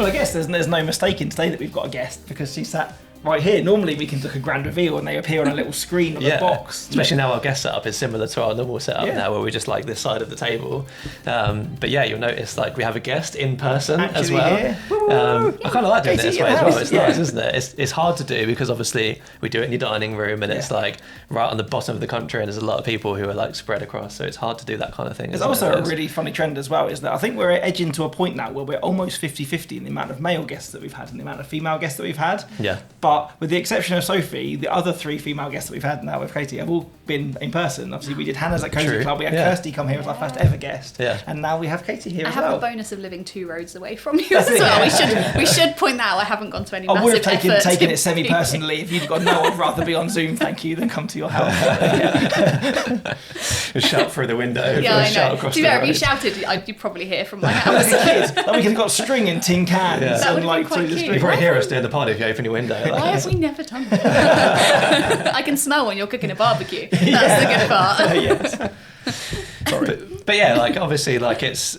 a guest. There's no mistaking today that we've got a guest because she sat right here. Normally we can do a grand reveal and they appear on a little screen on the box. Especially now our guest setup is similar to our normal setup now, where we're just like this side of the table. But yeah, you'll notice like we have a guest in person as well. I kind of like doing it this way as well. It's nice, isn't it? It's hard to do because obviously we do it in your dining room and it's like right on the bottom of the country and there's a lot of people who are like spread across. So it's hard to do that kind of thing. There's also a really funny trend as well, is that I think we're edging to a point now where we're almost 50-50 in the amount of male guests that we've had and the amount of female guests that we've had. Yeah. But with the exception of Sophie, the other 3 female guests that we've had now with Katie have all been in person. Obviously, we did Hannah's at Cozy Club. We had Kirsty come here as our first ever guest. Yeah. And now we have Katie here as well. I have the bonus of living 2 roads away from you as well. We should point that out. I haven't gone to any massive effort. I would have taken it semi-personally. If you've got no, I'd rather be on Zoom, thank you, than come to your house. Shout through the window. Yeah, I know. Shout across to be the fair, road. if you shouted, you'd probably hear from my house. Like we could have got string in tin cans and like through the street. You probably hear us doing the pod if you open your window. Like, why have we never done that? I can smell when you're cooking a barbecue. That's the good part. Yes. Sorry. But yeah, like obviously, like it's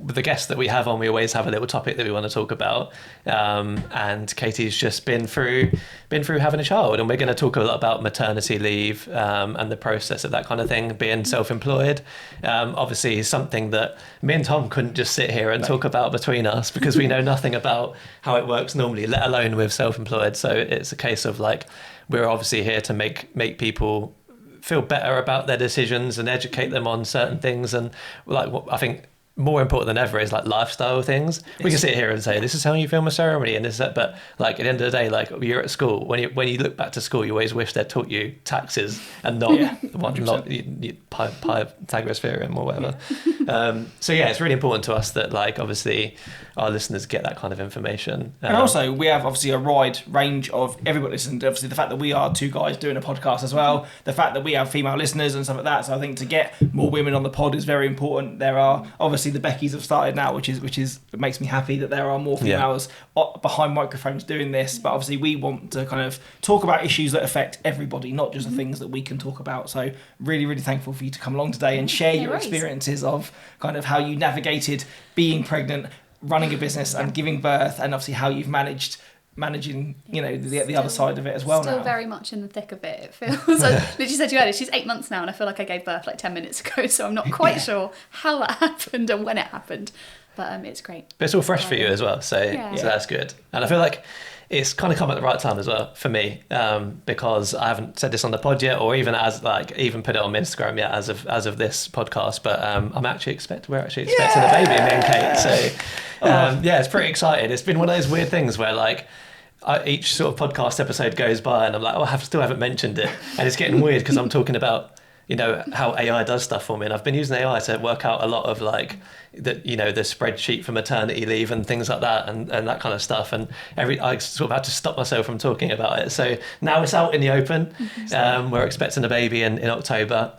with the guests that we have on, we always have a little topic that we want to talk about. And Katie's just been through having a child, and we're going to talk a lot about maternity leave and the process of that kind of thing, being self-employed. Obviously, something that me and Tom couldn't just sit here and talk about between us because we know nothing about how it works normally, let alone with self-employed. So it's a case of like, we're obviously here to make people feel better about their decisions and educate them on certain things. And like, what I think more important than ever is like lifestyle things. We can sit here and say, this is how you film a ceremony and this, that, but like at the end of the day, like you're at school, when you look back to school, you always wish they'd taught you taxes and not Pythagoras theorem or whatever. So yeah, it's really important to us that like obviously our listeners get that kind of information. And also we have obviously a wide range of everybody listening. Obviously the fact that we are 2 guys doing a podcast as well, the fact that we have female listeners and stuff like that. So I think to get more women on the pod is very important. There are obviously the Beckys have started now, which is it makes me happy that there are more females behind microphones doing this. But obviously we want to kind of talk about issues that affect everybody, not just the things that we can talk about. So really, really thankful for you to come along today and share your experiences of kind of how you navigated being pregnant, running a business and giving birth, and obviously how you've managing, you know, the other side of it as well. Still now. very much in the thick of it. It feels. I literally said to you earlier, she's 8 months now, and I feel like I gave birth like 10 minutes ago. So I'm not quite sure how that happened and when it happened, but it's great. But it's all fresh for you as well, so that's good. And I feel like it's kind of come at the right time as well for me, because I haven't said this on the pod yet, or even put it on Instagram yet as of this podcast. But we're actually expecting a baby, me and Kate. So it's pretty exciting. It's been one of those weird things where like each sort of podcast episode goes by, and I'm like, I still haven't mentioned it, and it's getting weird because I'm talking about, you know, how AI does stuff for me, and I've been using AI to work out a lot of like the spreadsheet for maternity leave and things like that, and that kind of stuff, and I sort of had to stop myself from talking about it. So now it's out in the open. We're expecting a baby in October.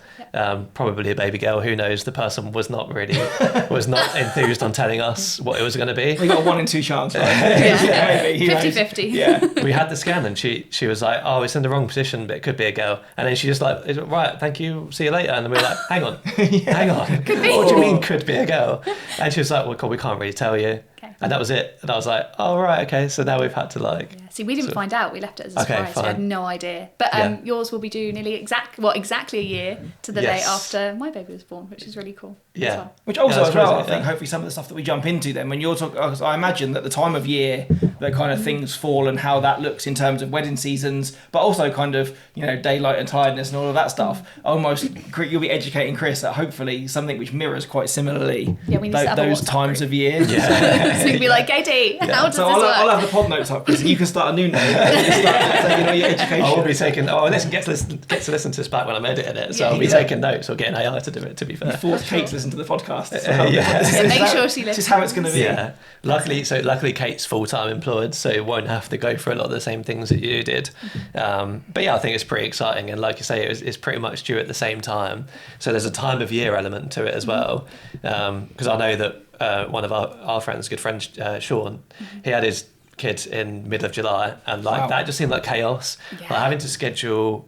Probably a baby girl, who knows. The person was not enthused on telling us what it was going to be. We got a 1 in 2 chance, right? 50-50. Yeah. We had the scan and she was like, oh, it's in the wrong position, but it could be a girl. And then she just like, right, thank you, see you later. And then we were like, hang on. What do you mean could be a girl? And she was like, well, we can't really tell you. Okay. And that was it. And I was like, oh, right, okay. So now we've had to like... Yeah. See, we didn't find out. We left it as a surprise. We had no idea. But yours will be due nearly exactly a year to the day after my baby was born, which is really cool. Yeah. Well. Which also as well, I think hopefully some of the stuff that we jump into then, when you're talking, I imagine that the time of year that kind of things fall and how that looks in terms of wedding seasons, but also kind of, you know, daylight and tiredness and all of that stuff, almost you'll be educating Chris that hopefully something which mirrors quite similarly those times of year. Yeah. So you can be like, Katie, how does this work? I'll have the pod notes up, Chris, and you can start a new note. Your education. I will be taking, get to listen to this back when I'm editing it, so I'll be taking notes or getting AI to do it, to be fair. Force Kate to listen to the podcast. Make sure she listens. This is how it's going to be. Yeah. Luckily Kate's full-time employed, so won't have to go for a lot of the same things that you did. But yeah, I think it's pretty exciting, and like you say, it's pretty much due at the same time. So there's a time of year element to it as well, because I know that one of our friends, good friend Sean, he had his kid in middle of July, and like that just seemed like chaos. Like having to schedule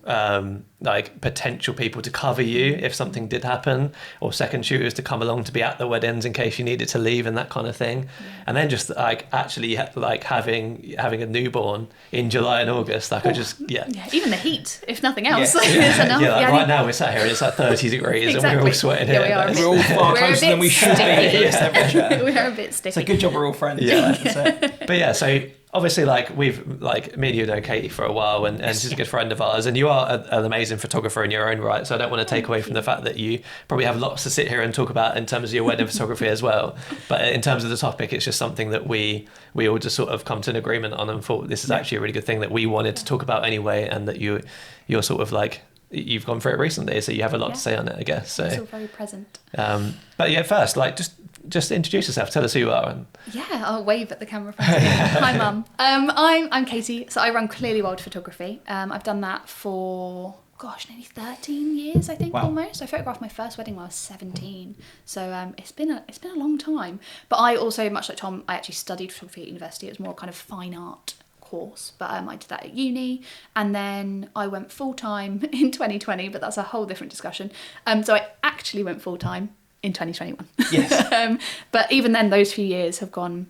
like potential people to cover you if something did happen, or second shooters to come along to be at the weddings in case you needed to leave and that kind of thing. And then just like actually like having a newborn in July and August, like I just even the heat, if nothing else. Enough. Right now we're sat here and it's like 30 degrees and we're all sweating here. We're all far closer than we should be for this temperature. We are a bit sticky. It's a good job we're all friends. But yeah, so obviously, like we've like me and you know Katie for a while, and she's a good friend of ours, and you are an amazing photographer in your own right. So I don't want to take away from the fact that you probably have lots to sit here and talk about in terms of your wedding photography as well. But in terms of the topic, it's just something that we all just sort of come to an agreement on and thought this is actually a really good thing that we wanted to talk about anyway, and that you're sort of like you've gone through it recently, so you have a lot to say on it, I guess. So it's all very present. But yeah, first, like just introduce yourself. Tell us who you are. And I'll wave at the camera. Hi, Mum. I'm Katie. So I run Clearly Wild Photography. I've done that for nearly 13 years, I think, almost. I photographed my first wedding when I was 17. So it's been a long time. But I also, much like Tom, I actually studied photography at university. It was more kind of fine art course, but I did that at uni, and then I went full-time in 2020, but that's a whole different discussion. So I actually went full-time in 2021. Yes. But even then, those few years have gone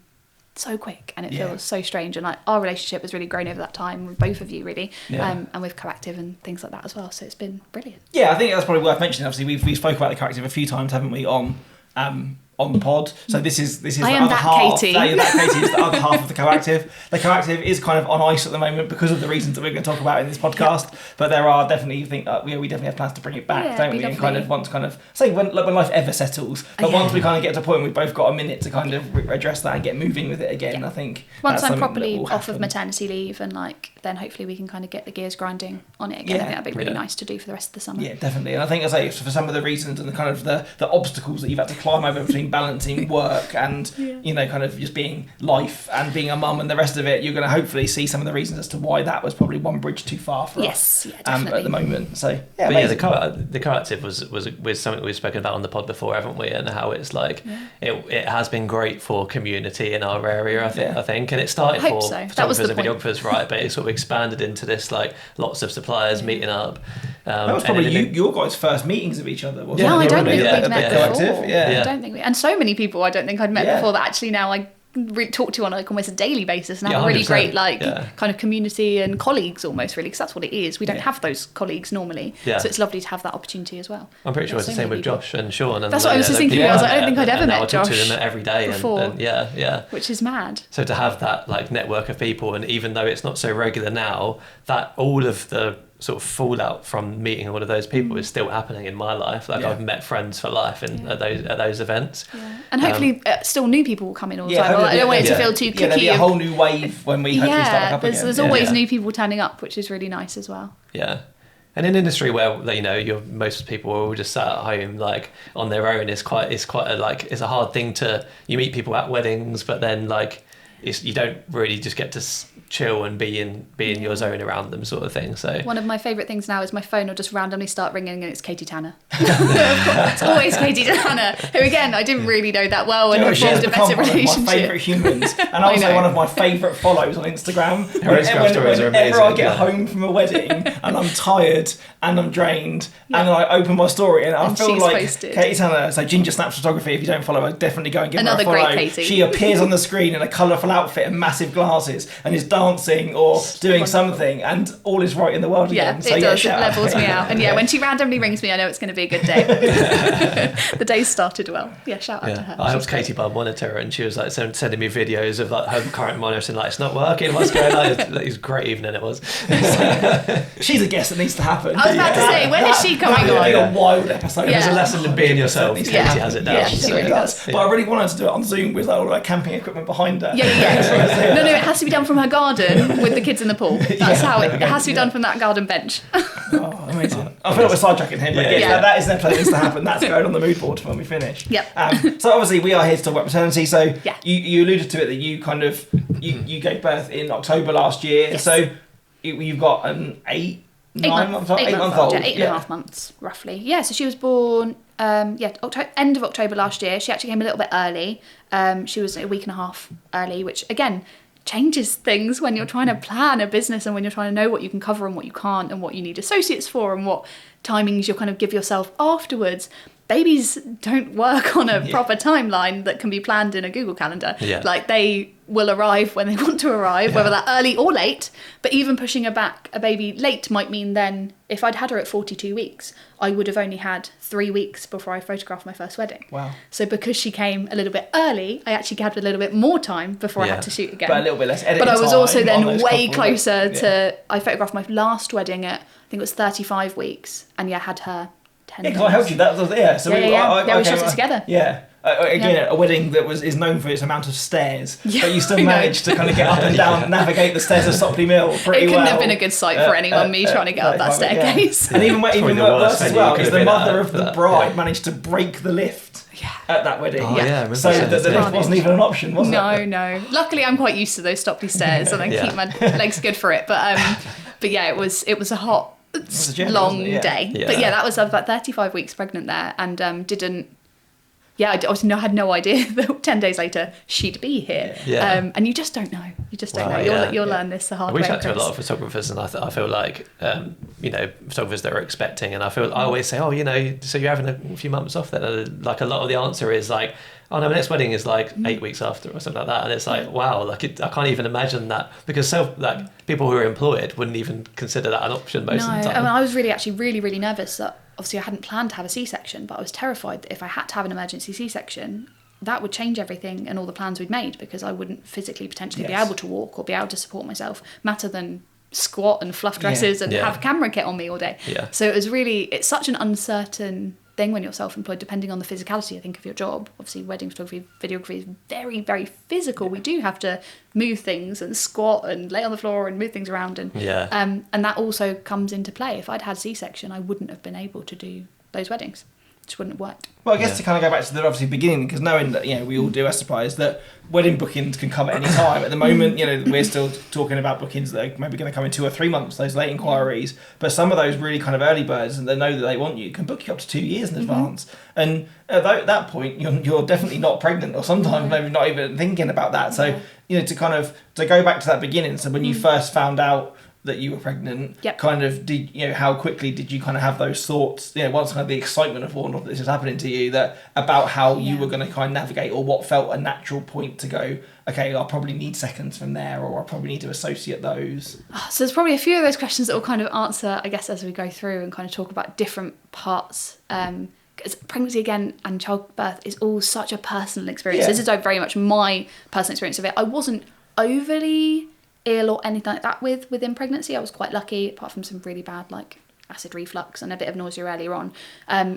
so quick, and it feels so strange, and like our relationship has really grown over that time with both of you, really, and with Coactive and things like that as well, so it's been brilliant. I think that's probably worth mentioning. Obviously we spoke about the Coactive a few times, haven't we, on the pod. So this is the other half. Katie. That Katie is the other half of the Coactive. The Coactive is kind of on ice at the moment because of the reasons that we're going to talk about in this podcast. But there are definitely, we definitely have plans to bring it back, don't we? And kind of once when life ever settles. But once we kind of get to a point, we've both got a minute to kind of address that and get moving with it again. I think once I'm properly off of maternity leave, and then hopefully we can kind of get the gears grinding on it again. I think that'd be really nice to do for the rest of the summer. Yeah, definitely. And I think, as I say, for some of the reasons and the kind of the obstacles that you've had to climb over between balancing work and kind of just being life and being a mum and the rest of it, you're going to hopefully see some of the reasons as to why that was probably one bridge too far for us at the moment. So the Coactive was something we've spoken about on the pod before, haven't we? And how it's like it has been great for community in our area, I think, and it started for photographers and videographers, right? But it sort of expanded into this, like lots of suppliers meeting up. That was probably your guys' first meetings of each other, wasn't it? No, I don't think we'd met before. I don't think and so many people I don't think I'd met before that actually now I talk to on like almost a daily basis, and have a really great kind of community and colleagues almost, really, because that's what it is. We don't have those colleagues normally, so it's lovely to have that opportunity as well. I'm pretty sure it's the same with Josh and Sean. And that's what I was just thinking. I was like, I don't think I'd ever met Josh. I talk to them every day before, and which is mad. So to have that like network of people, and even though it's not so regular now, that all of the sort of fallout from meeting all of those people is still happening in my life. Like I've met friends for life at those events. And hopefully still new people will come in all the time. I don't want it to feel too cliquey. There'll be a whole new wave when we hopefully start back up again. There's always new people turning up, which is really nice as well. Yeah. And in an industry where most people are all just sat at home like on their own, it's a hard thing you meet people at weddings, but then you don't really just get to chill and be in your zone around them, sort of thing. So one of my favourite things now is my phone will just randomly start ringing and it's Katie Tanner. It's always Katie Tanner, who again I didn't really know that well and formed a better relationship. One of my favourite humans, and also one of my favourite follows on Instagram. Whenever I get home from a wedding and I'm tired and I'm drained, and then I open my story and I feel like posted. Katie Tanner, so Ginger Snaps Photography. If you don't follow her, definitely go and give her a follow. Another great Katie. She appears on the screen in a colourful outfit and massive glasses and is dancing or doing something, and all is right in the world again. So it does. It levels me out. And when she randomly rings me, I know it's going to be a good day. The day started well. Shout out to her. I helped Katie buy a monitor, and she was like sending me videos of like her current monitor, and like it's not working. What's going on? It was a great evening. It was. She's a guest that needs to happen. I was about to say, when is she coming on? That would be a wild episode. There's a lesson in being yourself. Katie has it down. Yeah, she really does. But I really wanted to do it on Zoom with all her camping equipment behind her. No, it has to be done from her garden with the kids in the pool. That's how it has to be done from that garden bench. Amazing. I feel like we're sidetracking him, but that is definitely needs to happen. That's going on the mood board when we finish. So obviously we are here to talk about maternity. So you alluded to it that you kind of you gave birth in October last year. Yes. So you've got an 8 month old. 8.5 months roughly. Yeah. So she was born end of October last year. She actually came a little bit early. She was a week and a half early, which again, changes things when you're trying to plan a business and when you're trying to know what you can cover and what you can't and what you need associates for and what timings you'll kind of give yourself afterwards. Babies don't work on a proper timeline that can be planned in a Google Calendar. Yeah. Like, they will arrive when they want to arrive, whether they're early or late. But even pushing a baby late might mean then, if I'd had her at 42 weeks, I would have only had 3 weeks before I photographed my first wedding. Wow. So because she came a little bit early, I actually had a little bit more time before I had to shoot again. But a little bit less editing But I was also time then way closer to... to... I photographed my last wedding at, I think it was 35 weeks. And had her 10 Yeah, because I helped you. That was, yeah. So we shot it together. Yeah. Again, a wedding that is known for its amount of stairs, but you still managed to kind of get up and down, navigate the stairs of Sopley Mill pretty well. It couldn't have been a good sight for anyone, me trying to get up that staircase. Yeah. And even worse as well, is the mother of the bride managed to break the lift at that wedding. Oh, yeah. So the lift wasn't even an option, was it? No. Luckily, I'm quite used to those Stopley stairs, and I keep my legs good for it. But yeah, it was a hot, long day. Yeah. But that was, I was about 35 weeks pregnant there, and I had no idea that 10 days later she'd be here. Yeah. And you just don't know. You'll learn this the hard way. We chat to a lot of photographers, and I feel like, photographers that are expecting, and I always say, so you're having a few months off then? Like, a lot of the answer is like, oh no, my next wedding is like 8 weeks after or something like that. And it's like, wow, like I can't even imagine that, because people who are employed wouldn't even consider that an option most of the time. I mean, I was really nervous that obviously I hadn't planned to have a C-section, but I was terrified that if I had to have an emergency C-section, that would change everything and all the plans we'd made, because I wouldn't physically potentially be able to walk or be able to support myself, matter than squat and fluff dresses and have a camera kit on me all day. So it's such an uncertain thing when you're self-employed, depending on the physicality, I think, of your job. Obviously, wedding photography, videography is very, very physical. We do have to move things and squat and lay on the floor and move things around, and that also comes into play. If I'd had C-section, I wouldn't have been able to do those weddings. It just wouldn't have worked. Well, I guess to kind of go back to the obviously beginning, because knowing that we all do as suppliers, that wedding bookings can come at any time. At the moment, we're still talking about bookings that are maybe going to come in 2 or 3 months, those late inquiries. But some of those really kind of early birds, and they know that they want you, can book you up to 2 years in advance. And at that point, you're definitely not pregnant, or sometimes maybe not even thinking about that. So to go back to that beginning. So when you first found out that you were pregnant, kind of how quickly did you kind of have those thoughts, once kind of the excitement of all of this is happening to you, that about how you were going to kind of navigate, or what felt a natural point to go, okay, I'll probably need seconds from there, or I'll probably need to associate those? So there's probably a few of those questions that we'll kind of answer, I guess, as we go through and kind of talk about different parts. Because pregnancy, again, and childbirth is all such a personal experience. This is very much my personal experience of it. I wasn't overly ill or anything like that within pregnancy. I was quite lucky, apart from some really bad acid reflux and a bit of nausea earlier on.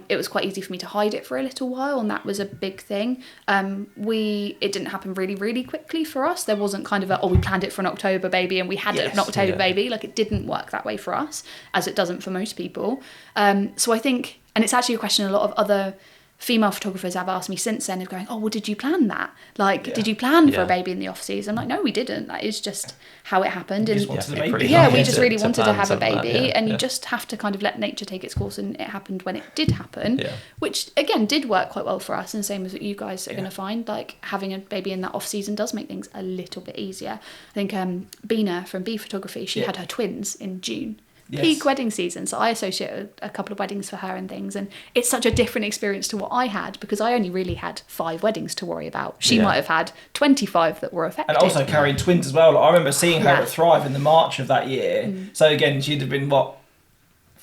It was quite easy for me to hide it for a little while, and that was a big thing. It didn't happen really, really quickly for us. There wasn't kind of we planned it for an October baby and we had an October baby. It didn't work that way for us, as it doesn't for most people. So I think, and it's actually a question a lot of other female photographers have asked me since then, of going, oh, well, did you plan that? Did you plan for a baby in the off season? I'm like, no, we didn't. That is just how it happened. We just wanted a baby. We just really wanted to have a baby, and you just have to kind of let nature take its course, and it happened when it did happen, which again did work quite well for us, and same as what you guys are going to find. Having a baby in that off season does make things a little bit easier. I think Bina from Bee Photography, she had her twins in June. Peak wedding season, so I associate a couple of weddings for her and things, and it's such a different experience to what I had, because I only really had 5 weddings to worry about. She might have had 25 that were affected, and also carrying twins as well. I remember seeing her at Thrive in the March of that year. So again, she'd have been 4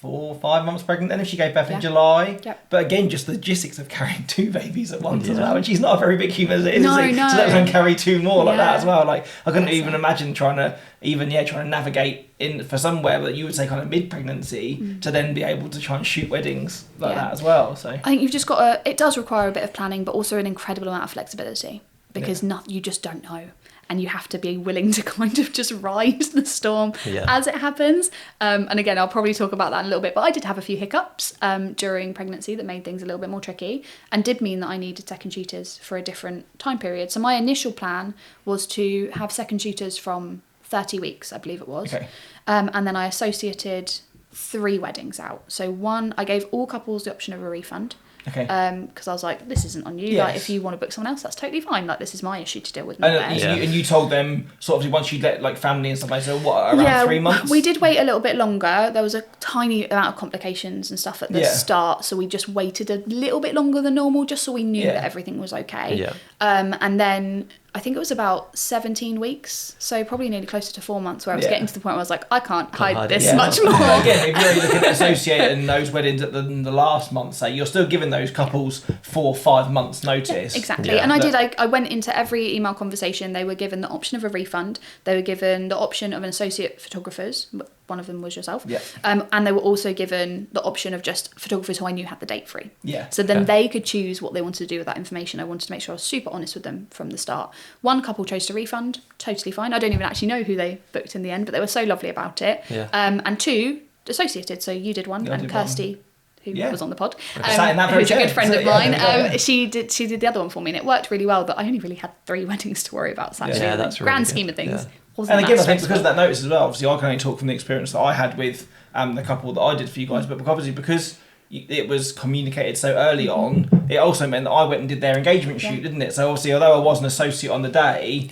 or 5 months pregnant then if she gave birth in July. But again, just the logistics of carrying 2 babies at once as well. And she's not a very big human as it is, is it? To let alone carry 2 more like that as well. I couldn't even imagine trying to navigate in for somewhere that you would say kind of mid-pregnancy to then be able to try and shoot weddings like that as well. So I think you've just got it does require a bit of planning, but also an incredible amount of flexibility, because you just don't know. And you have to be willing to kind of just ride the storm as it happens. And again, I'll probably talk about that in a little bit, but I did have a few hiccups during pregnancy that made things a little bit more tricky, and did mean that I needed second shooters for a different time period. So my initial plan was to have second shooters from 30 weeks, I believe it was. Okay. And then I associated 3 weddings out. So one, I gave all couples the option of a refund. Okay. Because I was like, this isn't on you. Yes. Like, if you want to book someone else, that's totally fine. Like, this is my issue to deal with. And you told them sort of once you let like family and stuff like that. So what, around 3 months? We did wait a little bit longer. There was a tiny amount of complications and stuff at the start, so we just waited a little bit longer than normal, just so we knew that everything was okay. Yeah. And then I think it was about 17 weeks, so probably nearly closer to 4 months, where I was getting to the point where I was like, I can't hide this much more. Again, if you're only looking at associating those weddings at the last month, say, you're still giving those couples 4 or 5 months notice. Yeah, exactly. Yeah. And I went into every email conversation. They were given the option of a refund. They were given the option of an associate photographers. One of them was yourself. Yeah. And they were also given the option of just photographers who I knew had the date free. Yeah. So then they could choose what they wanted to do with that information. I wanted to make sure I was super honest with them from the start. One couple chose to refund, totally fine. I don't even actually know who they booked in the end, but they were so lovely about it. Yeah. And 2 associated. So you did one, and Kirsty, who was on the pod, who's a good friend of mine. She did the other one for me, and it worked really well. But I only really had 3 weddings to worry about. So actually, in the grand scheme of things. And again, I think because of that notice as well, obviously I can only talk from the experience that I had with the couple that I did for you guys, but obviously because it was communicated so early on, it also meant that I went and did their engagement shoot, didn't it? So obviously, although I was an associate on the day,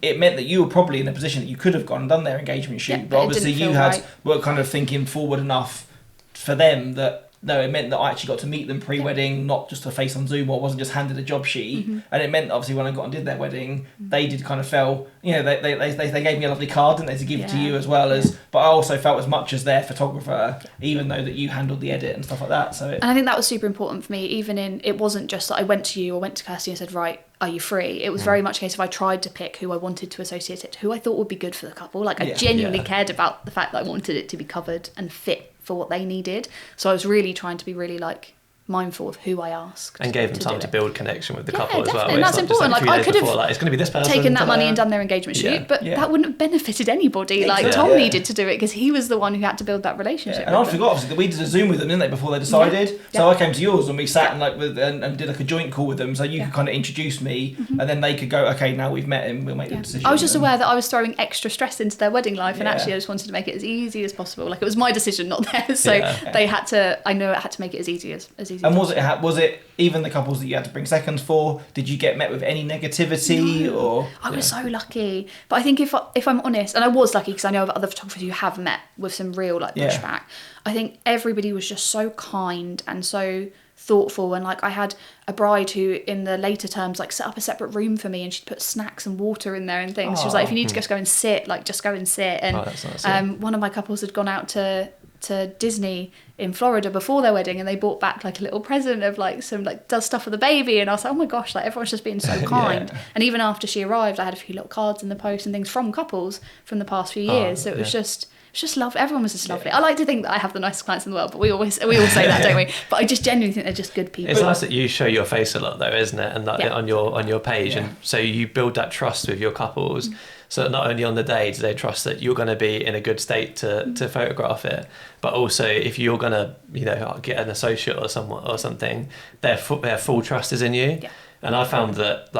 it meant that you were probably in a position that you could have gone and done their engagement shoot, but obviously you were kind of thinking forward enough for them that no, it meant that I actually got to meet them pre-wedding, not just a face on Zoom, or wasn't just handed a job sheet. And it meant, obviously, when I got and did their wedding, they did kind of feel, they gave me a lovely card, didn't they, to give to you as well as, but I also felt as much as their photographer, even though that you handled the edit and stuff like that. So and I think that was super important for me, it wasn't just that I went to you or went to Kirsty and said, right, are you free? It was very much a case of I tried to pick who I wanted to associate it to, who I thought would be good for the couple. Like, I genuinely cared about the fact that I wanted it to be covered and fit for what they needed. So I was really trying to be really mindful of who I asked. And gave them time to build connection with the couple as well. And that's important. Like, I could have it's going to be this person, taken that money and done their engagement shoot, but that wouldn't have benefited anybody. Exactly. Like, Tom needed to do it because he was the one who had to build that relationship. And I forgot, obviously, that we did a Zoom with them, didn't they, before they decided? So I came to yours and we sat and did a joint call with them, so you could kind of introduce me, and then they could go, okay, now we've met him, we'll make the decision. I was just aware that I was throwing extra stress into their wedding life, and actually I just wanted to make it as easy as possible. Like, it was my decision, not theirs. So they had to. I know it had to make it as easy as easy. And was it even the couples that you had to bring seconds for? Did you get met with any negativity? No. Or I was so lucky. But I think if I'm honest, and I was lucky because I know of other photographers who have met with some real pushback. I think everybody was just so kind and so thoughtful, and I had a bride who in the later terms set up a separate room for me, and she'd put snacks and water in there and things. She was like, if you need to just go and sit, just go and sit. And that's nice, one of my couples had gone out to Disney in Florida before their wedding, and they brought back a little present of some does stuff for the baby, and I was like, oh my gosh, everyone's just being so kind. And even after she arrived, I had a few little cards in the post and things from couples from the past few years. So it was just lovely. Everyone was just lovely. I like to think that I have the nicest clients in the world, but we all say that, don't we? But I just genuinely think they're just good people. It's nice that you show your face a lot, though, isn't it? And on your page, and so you build that trust with your couples. So that not only on the day do they trust that you're going to be in a good state to photograph it, but also if you're going to get an associate or something, their full trust is in you. Yeah. And I found that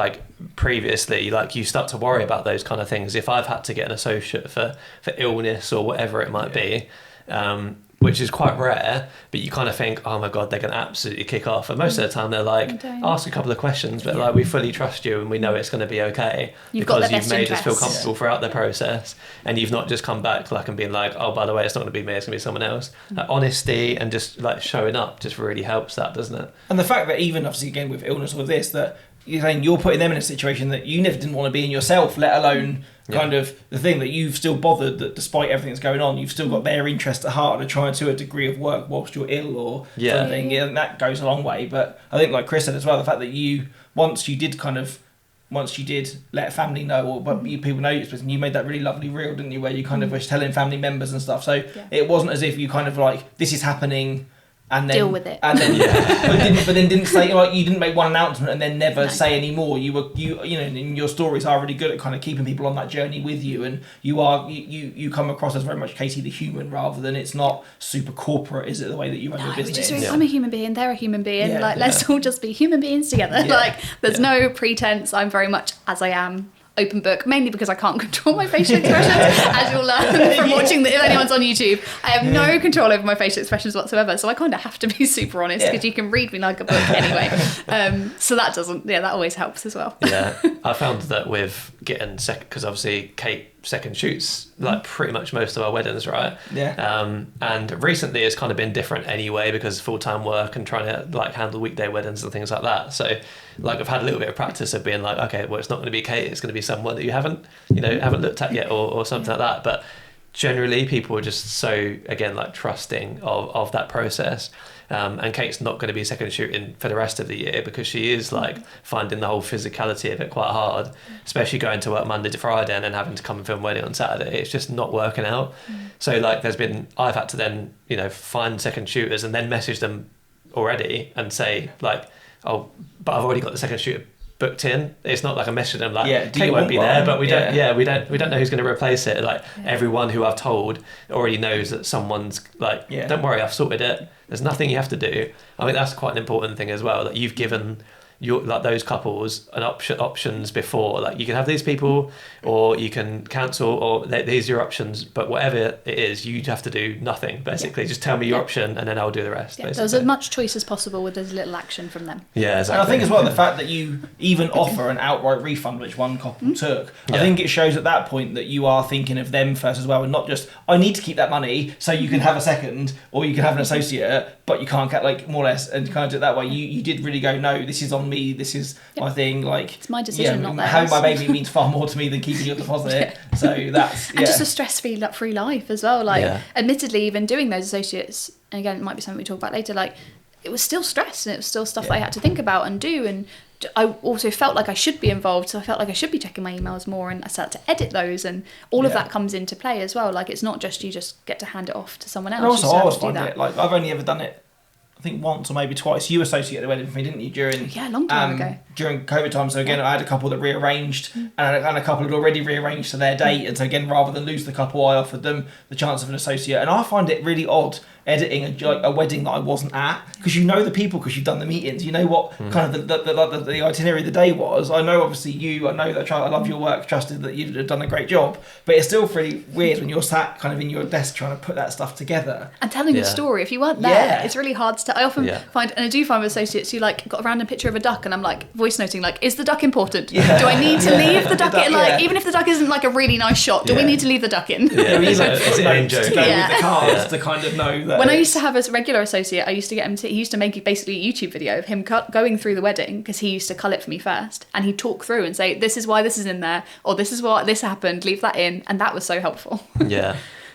previously, you start to worry about those kind of things. If I've had to get an associate for illness or whatever it might be, which is quite rare, but you kind of think, oh my God, they're going to absolutely kick off. And most of the time they're ask a couple of questions, but we fully trust you and we know it's going to be okay because you've made us feel comfortable throughout the process, and you've not just come back and been oh, by the way, it's not going to be me, it's going to be someone else. Honesty and just showing up just really helps that, doesn't it? And the fact that even obviously again with illness or this, that you're putting them in a situation that you never didn't want to be in yourself, let alone kind of the thing that you've still bothered that despite everything that's going on, you've still got their interest at heart and trying to a degree of work whilst you're ill or something. Yeah, and that goes a long way. But I think like Chris said as well, the fact that once you did let family know, or people know you, and you made that really lovely reel, didn't you, where you kind of was telling family members and stuff. So it wasn't as if you kind of this is happening and then deal with it, and then but then didn't say you didn't make one announcement and then never say any more. And your stories are really good at kind of keeping people on that journey with you, and you come across as very much Katie the human rather than it's not super corporate, is it, the way that you run your business? I'm a human being, they're a human being. Let's all just be human beings together. There's no pretense. I'm very much as I am. open book, mainly because I can't control my facial expressions, as you'll learn from watching if anyone's on YouTube. I have no control over my facial expressions whatsoever, so I kind of have to be super honest, because you can read me like a book anyway. So that always helps as well. Yeah, I found that with getting second, because obviously Kate second shoots like pretty much most of our weddings, right? Yeah. And recently it's kind of been different anyway, because full-time work and trying to like handle weekday weddings and things like that. So like I've had a little bit of practice of being like, okay, well, it's not going to be Kate, it's going to be someone that you haven't looked at yet, or something like that. But generally people are just so, again, like trusting of that process. And Kate's not going to be second shooting for the rest of the year, because she is like finding the whole physicality of it quite hard, especially going to work Monday to Friday and then having to come and film wedding on Saturday. It's just not working out. So like I've had to then, find second shooters and then message them already and say like, oh, but I've already got the second shooter booked in. It's not like I messaged them like, Kate won't be there, but we don't know who's going to replace it. Like everyone who I've told already knows that someone's like, don't worry, I've sorted it. There's nothing you have to do. I mean, that's quite an important thing as well. That you've given those couples an options before. Like you can have these people, or you can cancel, or these are your options. But whatever it is, you have to do nothing. Basically, just tell me your option, and then I'll do the rest. There's as much choice as possible with as little action from them. Yeah, exactly. And I think as well the fact that you even offer an outright refund, which one couple took, I think it shows at that point that you are thinking of them first as well, and not just I need to keep that money so you can have a second, or you can have an associate, but you can't get like more or less, and kind of do it that way. You did really go, no, this is on me, this is my thing, like it's my decision, not theirs. Having my baby means far more to me than keeping your deposit. So that's and just a stress-free life as well. Like admittedly, even doing those associates, and again it might be something we talk about later, like it was still stress, and it was still stuff that I had to think about and do, and I also felt like I should be involved, so I felt like I should be checking my emails more, and I started to edit those, and all of that comes into play as well. Like it's not just you just get to hand it off to someone else. And also I always find it, like I've only ever done it I think once or maybe twice. You associated the wedding with me, didn't you, during a long time ago, during COVID time. So again, I had a couple that rearranged, and a couple had already rearranged to their date, and so again, rather than lose the couple, I offered them the chance of an associate. And I find it really odd editing a wedding that I wasn't at, because you know the people, because you've done the meetings, you know what kind of the itinerary of the day was. I know obviously I know that I love your work, trusted that you've done a great job, but it's still pretty weird when you're sat kind of in your desk trying to put that stuff together and telling the story. If you weren't there, it's really hard to I often find, and I do find with associates who like got a random picture of a duck, and I'm like voice noting like, is the duck important? Do I need to leave the duck in? Like even if the duck isn't like a really nice shot, do we need to leave the duck in? It's an own joke with the cards to kind of know that. When I used to have a regular associate, I used to get him he used to make basically a YouTube video of him going through the wedding, because he used to cull it for me first, and he'd talk through and say, this is why this is in there, or this is why this happened, leave that in, and that was so helpful.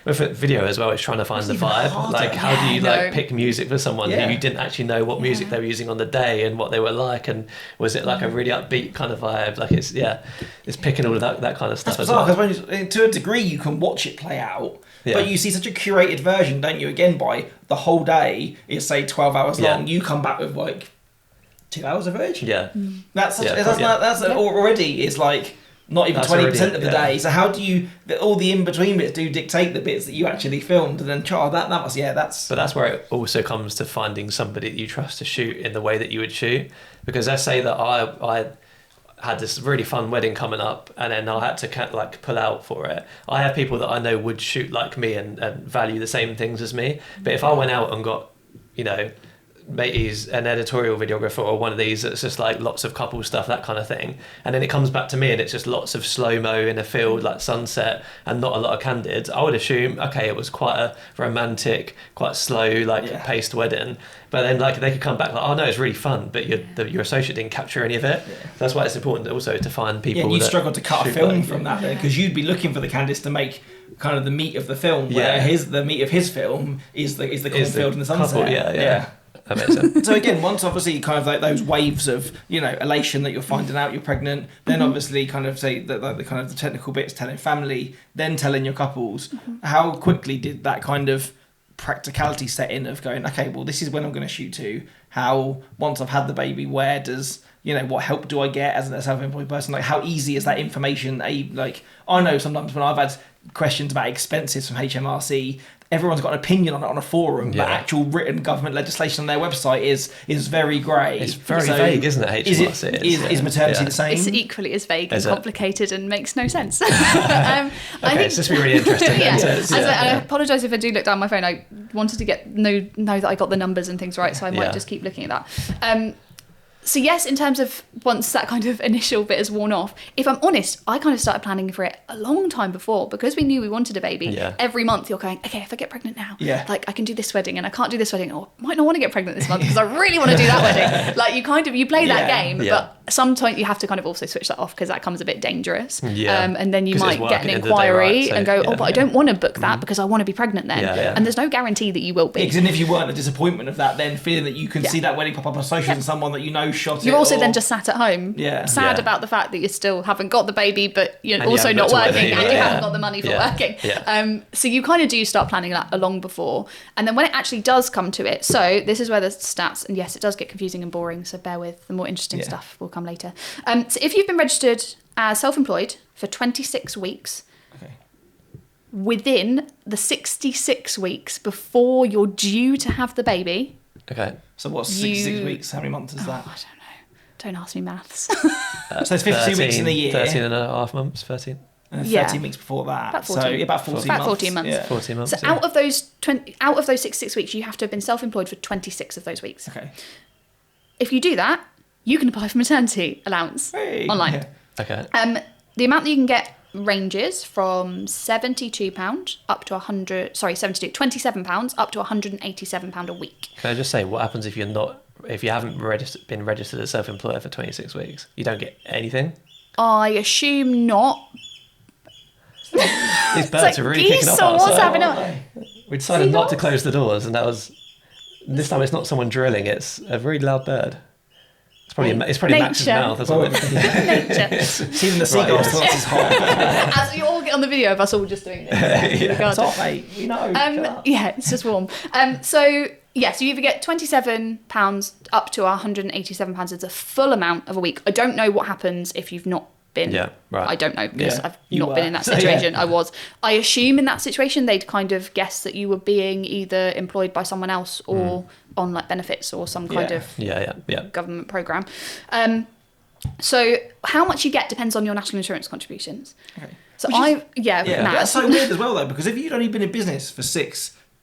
With video as well, it's trying to find the vibe. Like, how do you like pick music for someone who you didn't actually know what music they were using on the day and what they were like, and was it like a really upbeat kind of vibe? Like it's picking all of that kind of stuff. That's bizarre, because to a degree you can watch it play out, but you see such a curated version, don't you? Again, by the whole day is say 12 hours long. You come back with like 2 hours of footage. That's already is like. Not even 20% of the day. So how do you all the in between bits do dictate the bits that you actually filmed, and then that must that's. But that's where it also comes to finding somebody that you trust to shoot in the way that you would shoot. Because let's say that I had this really fun wedding coming up, and then I had to like pull out for it. I have people that I know would shoot like me and value the same things as me. But if I went out and got Matey's an editorial videographer, or one of these that's just like lots of couple stuff, that kind of thing, and then it comes back to me and it's just lots of slow-mo in a field like sunset and not a lot of candids, I would assume it was quite a romantic, quite slow paced wedding. But then like they could come back like, oh no, it's really fun, but your associate didn't capture any of it. That's why it's important also to find people. And you struggle to cut a film from that, because you'd be looking for the candidates to make kind of the meat of the film, where the meat of his film is the cornfield and the sunset. Amazing. So again, once obviously kind of like those waves of elation that you're finding out you're pregnant, then obviously kind of say that the kind of the technical bits, telling family, then telling your couples. How quickly did that kind of practicality set in of going, okay, well this is when I'm going to shoot to? How once I've had the baby, where does you know, what help do I get as a self-employed person? Like, how easy is that information? Like, I know sometimes when I've had questions about expenses from HMRC, everyone's got an opinion on it on a forum, but actual written government legislation on their website is very grey. It's very vague, isn't it, HMRC? Is maternity the same? It's equally as vague and complicated and makes no sense. Okay, it's just really interesting. I apologise if I do look down my phone. I wanted to know that I got the numbers and things right, so I might just keep looking at that. So yes, in terms of once that kind of initial bit is worn off, if I'm honest, I kind of started planning for it a long time before, because we knew we wanted a baby. Yeah. Every month you're going, okay, if I get pregnant now, like I can do this wedding and I can't do this wedding, or I might not want to get pregnant this month because I really want to do that wedding. Like you play that game, but sometimes you have to kind of also switch that off because that comes a bit dangerous. And then you might get an inquiry and go, but I don't want to book that because I want to be pregnant then. And there's no guarantee that you will be. And if you weren't a disappointment of that, then feeling that you can see that wedding pop up on socials and someone that you know shot it. You're also then just sat at home, sad about the fact that you still haven't got the baby, but you're also not working and you haven't got the money for working. So you kind of do start planning that long before. And then when it actually does come to it, so this is where the stats, and yes, it does get confusing and boring, so bear with, the more interesting stuff will come later. So if you've been registered as self-employed for 26 weeks, within the 66 weeks before you're due to have the baby. Okay. So what's 66 weeks? How many months is that? I don't know. Don't ask me maths. So it's 52 weeks in the year. 13 and a half months, 13. And 13 weeks before that. About 14. So about 14 months. About 14 months. Yeah. 14 months. So out of those 66 weeks, you have to have been self-employed for 26 of those weeks. Okay. If you do that, you can apply for maternity allowance online. Yeah. Okay. The amount that you can get ranges from £72 up to £27 up to £187 a week. Can I just say, what happens if you haven't been registered as self-employed for 26 weeks? You don't get anything? I assume not. These birds are really kicking off what's outside. happening? We decided not to close the doors, and this time it's not someone drilling, it's a very loud bird. It's probably Max's mouth or something. Nature. Even the seagulls thought it's hot. As you all get on the video of us all just doing this. It's hot, mate. You know. It's just warm. So you either get £27 up to £187 as a full amount of a week. I don't know what happens if you've not been. I don't know because I've not been in that situation. I assume in that situation they'd kind of guess that you were being either employed by someone else or on like benefits or some kind of government program. So how much you get depends on your national insurance contributions. Okay. So that's so weird as well though, because if you'd only been in business for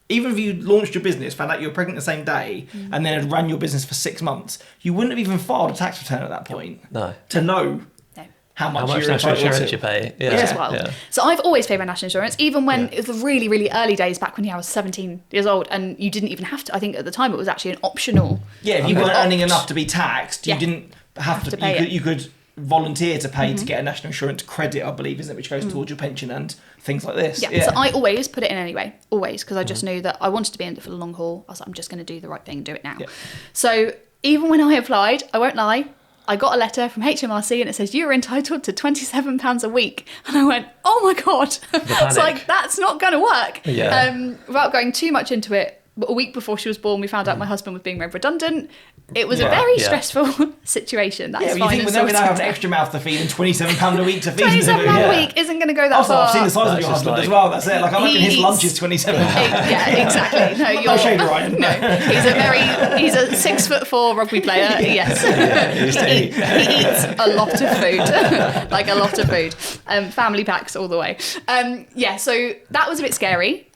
even if you launched your business, found out you were pregnant the same day, and then had run your business for 6 months, you wouldn't have even filed a tax return at that point. No. To know how much national insurance you pay. As well. So I've always paid my national insurance, even when it was the really, really early days back when I was 17 years old, and you didn't even have to. I think at the time it was actually an optional. Yeah, if you weren't earning enough to be taxed, you didn't have to pay it. You could volunteer to pay to get a national insurance credit, I believe, isn't it, which goes towards your pension and things like this. So I always put it in anyway, because I just knew that I wanted to be in it for the long haul. I was like, I'm just going to do the right thing, do it now. So even when I applied, I won't lie, I got a letter from HMRC and it says, you're entitled to £27 a week. And I went, oh my God. It's like, that's not going to work. Without going too much into it, a week before she was born, we found out my husband was being made redundant. It was a very stressful situation. That's fine. You think we're now have an extra mouth to feed and £27 a week to feed £27 a week isn't going to go that far. I've seen the size of your husband as well. That's it. Like, I reckon his lunch is £27. Exactly. No, no shade, Ryan. No, he's a 6'4" rugby player. Yes, he eats a lot of food, like a lot of food. Family packs all the way. So that was a bit scary.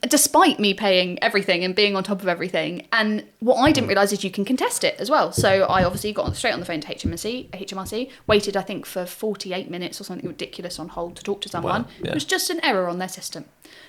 Despite me paying everything and being on top of everything, and what I didn't realise is you can contest it as well. So I obviously got straight on the phone to HMRC, waited I think for 48 minutes or something ridiculous on hold to talk to someone. It was just an error on their system.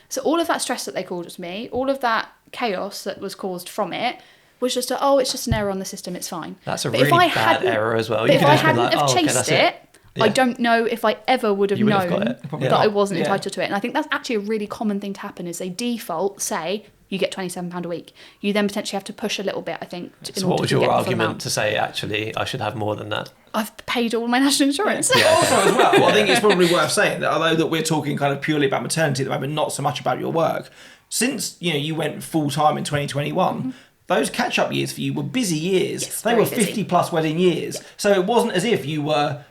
So all of that stress that they caused me, all of that chaos that was caused from it, was just it's just an error on the system, it's fine. That's a really bad error as well. But if I hadn't have chased it, I don't know if I ever would have known that I wasn't entitled to it. And I think that's actually a really common thing to happen, is they default say you get £27 a week. You then potentially have to push a little bit, I think. So what was your argument to say, actually, I should have more than that? I've paid all my national insurance. Also as well, I think it's probably worth saying that although that we're talking kind of purely about maternity at the moment, not so much about your work, since you went full time in 2021, those catch-up years for you were busy years. Yes, they were very busy. 50-plus wedding years. Yeah. So it wasn't as if you were,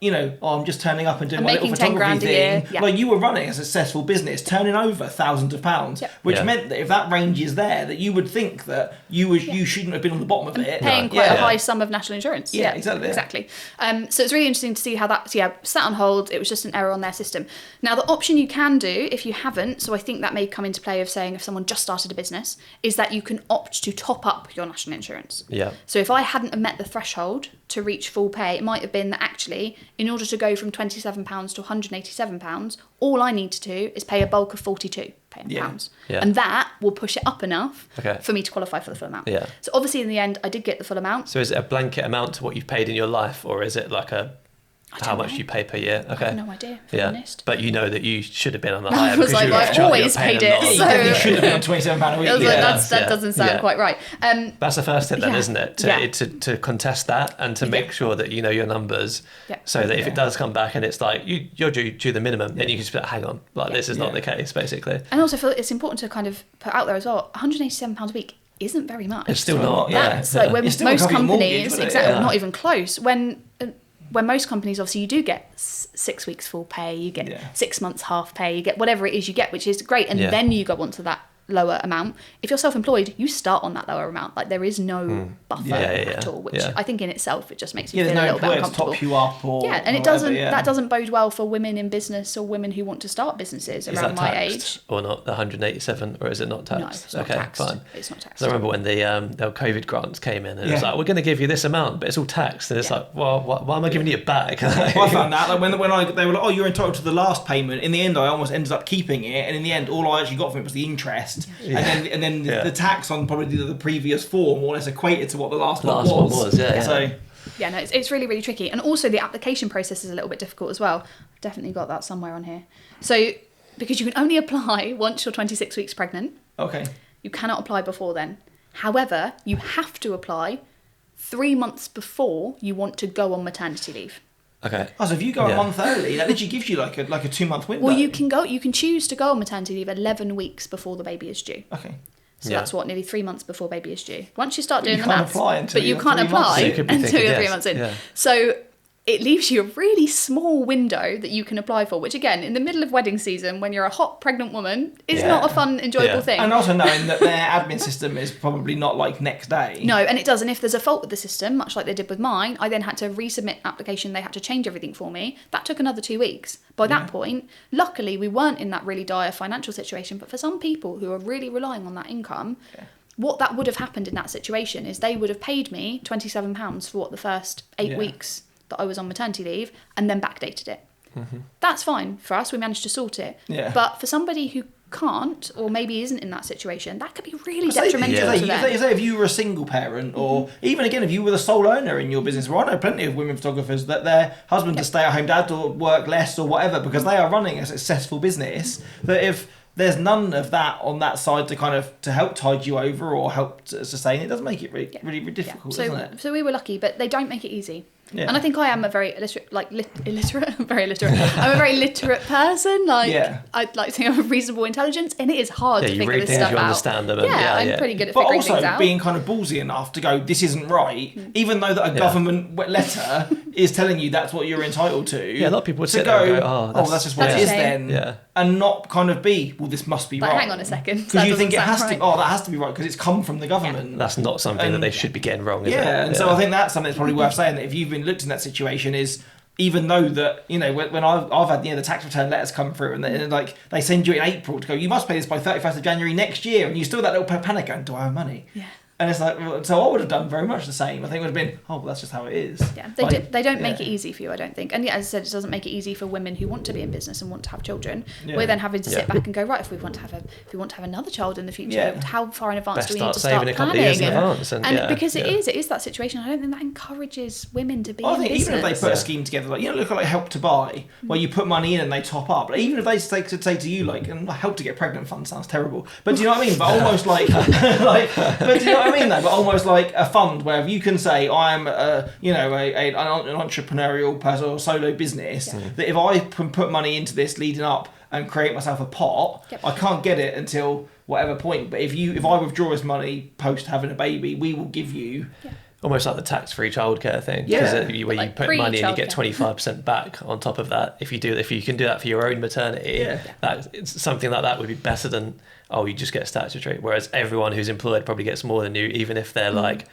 I'm just turning up and doing my little making 10 grand photography a year. thing. Yeah. Like, you were running a successful business, turning over thousands of pounds, which meant that if that range is there, that you would think that you shouldn't have been on the bottom of it. Paying quite a high sum of national insurance. Yeah, exactly. Exactly. So it's really interesting to see how that sat on hold. It was just an error on their system. Now, the option you can do, if you haven't, so I think that may come into play of saying if someone just started a business, is that you can opt to top up your national insurance. Yeah. So if I hadn't have met the threshold to reach full pay, it might have been that actually, in order to go from £27 to £187, all I need to do is pay a bulk of £42 pounds. Yeah. And that will push it up enough Okay. for me to qualify for the full amount. Yeah. So obviously in the end, I did get the full amount. So is it a blanket amount to what you've paid in your life, or is it like how much you pay per year? Okay. I have no idea, to be honest. But you know that you should have been on the I higher was because like, you I've were always paying paid a it, lot. so- You should have been on £27 a week. I was like, Yeah. that doesn't sound quite right. That's the first tip then, Yeah. isn't it? Yeah. To contest that and to make sure that you know your numbers, so that if it does come back and it's like you're due the minimum, then you can just be like, hang on, this is not the case, basically. And also, I feel it's important to kind of put out there as well, £187 a week isn't very much. It's still not. That's like when It's still most covering your mortgage, companies, wouldn't it? exactly, Yeah. not even close. When most companies, obviously, you do get 6 weeks full pay, you get 6 months half pay, you get whatever it is you get, which is great, and then you go on to that lower amount. If you're self-employed, you start on that lower amount. Like, there is no buffer at all, which I think in itself, it just makes you feel a little bit uncomfortable. Top you up or And it doesn't. That doesn't bode well for women in business or women who want to start businesses around my age. Or not the 187, or is it not taxed? No, it's not okay, taxed. fine. It's not taxed. So I remember when the COVID grants came in, and it was like, we're going to give you this amount, but it's all taxed, and it's like, well, why am I giving you it back? Well, I found that like when they were like, oh, you're entitled to the last payment. In the end, I almost ended up keeping it, and in the end, all I actually got from it was the interest, and then the tax on probably the previous four more or less equated to what the last one was. So. Yeah, no, it's really, really tricky. And also the application process is a little bit difficult as well. I've definitely got that somewhere on here. So, because you can only apply once you're 26 weeks pregnant. Okay. You cannot apply before then. However, you have to apply 3 months before you want to go on maternity leave. Okay. Oh, so if you go a month early, that literally gives you like a 2-month window. Well, you can choose to go on maternity leave 11 weeks before the baby is due. Okay. So that's nearly 3 months before baby is due. Once you start doing the can't maths, apply until but you you're can't 3 months apply in. So you could be until thinking, you're 3 yes, months in. yeah. So it leaves you a really small window that you can apply for, which again, in the middle of wedding season, when you're a hot pregnant woman, is not a fun, enjoyable thing. And also knowing that their admin system is probably not like next day. No, and it does. And if there's a fault with the system, much like they did with mine, I then had to resubmit an application. They had to change everything for me. That took another 2 weeks. By that point, luckily, we weren't in that really dire financial situation. But for some people who are really relying on that income, what that would have happened in that situation is they would have paid me £27 for the first 8 weeks that I was on maternity leave and then backdated it. Mm-hmm. That's fine for us. We managed to sort it. Yeah. But for somebody who can't or maybe isn't in that situation, that could be really detrimental to them. If you were a single parent or even again if you were the sole owner in your business, well, I know plenty of women photographers that their husband's a stay-at-home dad or work less or whatever because they are running a successful business, that if there's none of that on that side to help tide you over or help to sustain it, does make it really difficult, doesn't it? So we were lucky, but they don't make it easy. Yeah. And I think I am a very illiterate. I'm a very literate person. I'd like to think I have reasonable intelligence, and it is hard to figure this stuff out. Understand them. I'm pretty good at figuring things out. But also being kind of ballsy enough to go, this isn't right, even though that a government letter is telling you that's what you're entitled to. Yeah, a lot of people would sit there and go, that's just what it is then. And not kind of be, well, this must be right. Hang on a second. Because you think it has to, that has to be right because it's come from the government. Yeah. That's not something that they should be getting wrong, is it? And so I think that's something that's probably worth saying, that if you've been looked in that situation is, even though that, when I've had the tax return letters come through and they send you in April to go, you must pay this by 31st of January next year, and you still have that little panic going, do I have money? Yeah. And it's like, so I would have done very much the same. I think it would have been, that's just how it is. Yeah, they don't make it easy for you, I don't think. And as I said, it doesn't make it easy for women who want to be in business and want to have children. Yeah. We're then having to sit back and go, right, if we want to have another child in the future, how far in advance do we need to start planning? And because it is that situation, I don't think that encourages women to be in business. Even if they put a scheme together, look at like Help to Buy, where you put money in and they top up. Like, even if they say to you, and Help to Get Pregnant fund sounds terrible, but do you know what I mean? But almost but do you know what what I mean though? But almost like a fund where you can say I'm an entrepreneurial person or solo business, that if I can put money into this leading up and create myself a pot, I can't get it until whatever point. But if I withdraw this money post having a baby, we will give you... Almost like the tax-free childcare thing, where you put money and you get 25% back on top of that. If you can do that for your own maternity, it's something like that would be better than you just get statutory. Whereas everyone who's employed probably gets more than you, even if they're like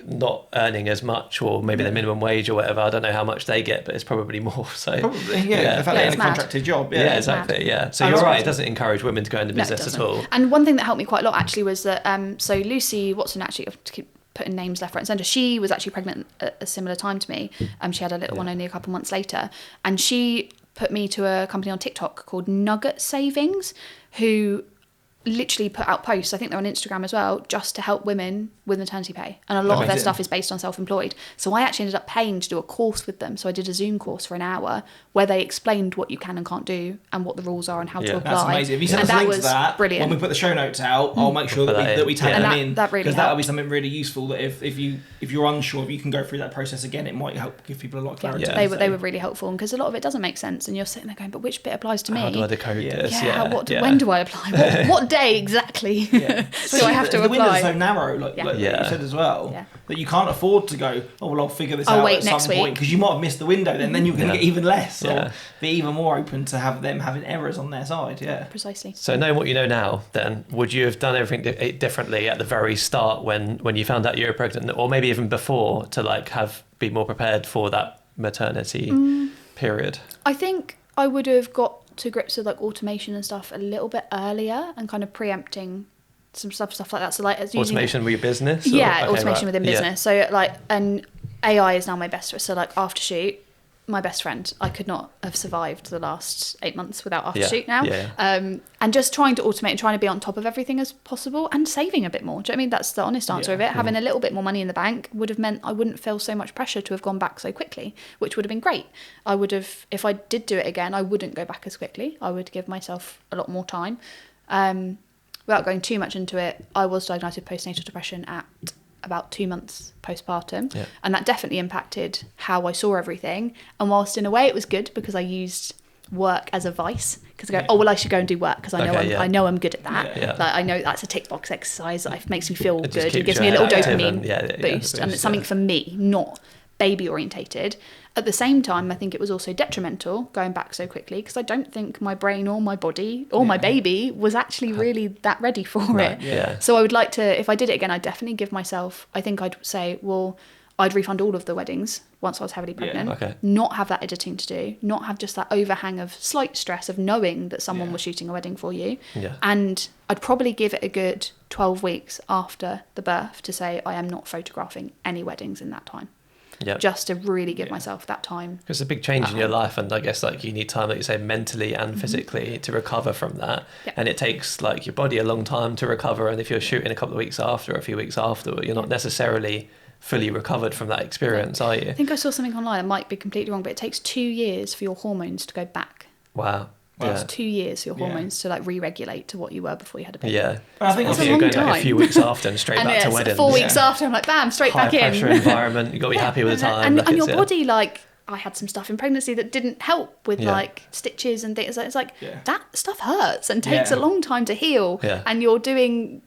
not earning as much, or maybe their minimum wage or whatever. I don't know how much they get, but it's probably more. So probably, the fact they're in a contracted job. Yeah, exactly. Yeah. So you're right. It doesn't encourage women to go into business at all. And one thing that helped me quite a lot actually was that so Lucy Watson, actually, to keep putting names left, right and centre, she was actually pregnant at a similar time to me. She had a little one only a couple months later, and she put me to a company on TikTok called Nugget Savings, who literally put out posts, I think they're on Instagram as well, just to help women with maternity pay, and a lot of their stuff is based on self-employed. So I actually ended up paying to do a course with them. So I did a Zoom course for an hour where they explained what you can and can't do and what the rules are and how to apply. That's amazing. If you send us a link to that, brilliant. When we put the show notes out, I'll make sure that we tag them in, because that'll be something really useful, that if you're unsure, if you can go through that process again, it might help give people a lot of clarity. They were really helpful, because a lot of it doesn't make sense, and you're sitting there going, but which bit applies to me? How do I decode this? When do I apply? What day exactly do I have to apply? The window's so narrow, like you said as well, that you can't afford to go, I'll figure this out at some point, because you might have missed the window, then you're going to get even less, or be even more open to have them having errors on their side. Precisely. So knowing what you know now, then would you have done everything differently at the very start when you found out you were pregnant, or maybe even before, to be more prepared for that maternity period? I think I would have got to grips with automation and stuff a little bit earlier, and kind of preempting some stuff like that. So automation with your business? Automation within business. So and AI is now my best friend. So after shoot, my best friend, I could not have survived the last 8 months without after shoot now. And just trying to automate and trying to be on top of everything as possible, and saving a bit more. Do you know what I mean? That's the honest answer of it. Having a little bit more money in the bank would have meant I wouldn't feel so much pressure to have gone back so quickly, which would have been great. I would have, if I did do it again, I wouldn't go back as quickly. I would give myself a lot more time. Without going too much into it, I was diagnosed with postnatal depression at about 2 months postpartum, and that definitely impacted how I saw everything. And whilst in a way it was good, because I used work as a vice, because I go, I should go and do work, because I know I'm good at that. I know that's a tick box exercise that makes me feel good. It gives me a little dopamine boost, and it's something for me, not baby orientated. At the same time, I think it was also detrimental going back so quickly, because I don't think my brain or my body or my baby was actually really that ready for it. So I would like to, if I did it again, I'd definitely give myself, I think I'd say, I'd refund all of the weddings once I was heavily pregnant, not have that editing to do, not have just that overhang of slight stress of knowing that someone was shooting a wedding for you. And I'd probably give it a good 12 weeks after the birth to say, I am not photographing any weddings in that time. Just to really give myself that time. It's a big change in your life, and I guess you need time, like you say, mentally and physically to recover from that. And it takes your body a long time to recover, and if you're shooting a couple of weeks after or a few weeks after, you're not necessarily fully recovered from that experience, are you? I think I saw something online, I might be completely wrong, but it takes 2 years for your hormones to go back. Wow. It's 2 years for your hormones to re-regulate to what you were before you had a baby. I think that's you're going a few weeks after and straight back to weddings. 4 weeks after, I'm bam, straight back in. High pressure environment, you've got to be happy with the time. And your body, I had some stuff in pregnancy that didn't help with stitches and things. It's that stuff hurts and takes a long time to heal. And you're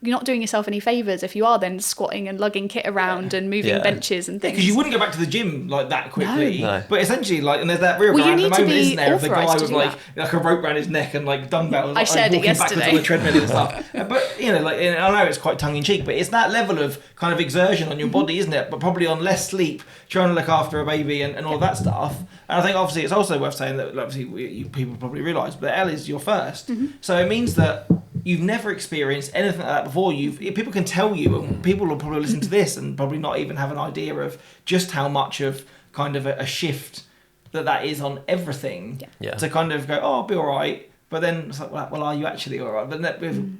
not doing yourself any favours if you are then squatting and lugging kit around and moving benches and things. Because you wouldn't go back to the gym that quickly. No. But essentially, and there's that real guy at the moment, isn't there, of the guy with a rope around his neck and dumbbells, I shared walking it yesterday. backwards on the treadmill and stuff. But I know it's quite tongue in cheek, but it's that level of kind of exertion on your body, isn't it? But probably on less sleep, trying to look after a baby and all that stuff. And I think obviously it's also worth saying that people probably realise, but Elle is your first. So it means that you've never experienced anything like that before. People can tell you, and people will probably listen to this and probably not even have an idea of just how much of kind of a shift that is on everything. To kind of go, I'll be all right. But then it's like, well, are you actually all right? But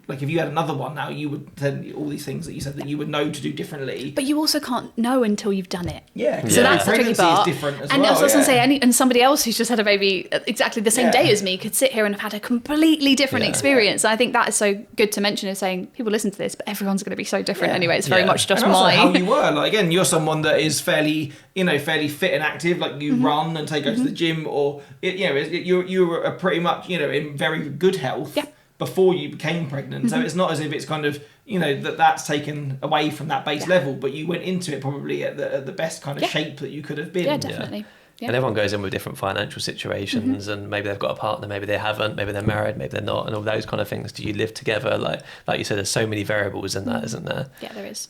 like if you had another one now, you would then all these things that you said that you would know to do differently. But you also can't know until you've done it. Yeah. So that's the tricky part. Is different as and well, I was going to say, and somebody else who's just had a baby exactly the same day as me could sit here and have had a completely different experience. And I think that is so good to mention, is saying people listen to this, but everyone's going to be so different anyway. It's very much just and also mine. how you were. Like again, you're someone that is fairly fit and active. Like you run and go to the gym, or you were pretty much in very good health before you became pregnant. So it's not as if it's kind of that's taken away from that base level, but you went into it probably at the best kind of shape that you could have been. Yeah, definitely. Yeah. And everyone goes in with different financial situations, and maybe they've got a partner, maybe they haven't, maybe they're married, maybe they're not, and all those kind of things. Do you live together? Like you said, there's so many variables in that, isn't there? Yeah, there is.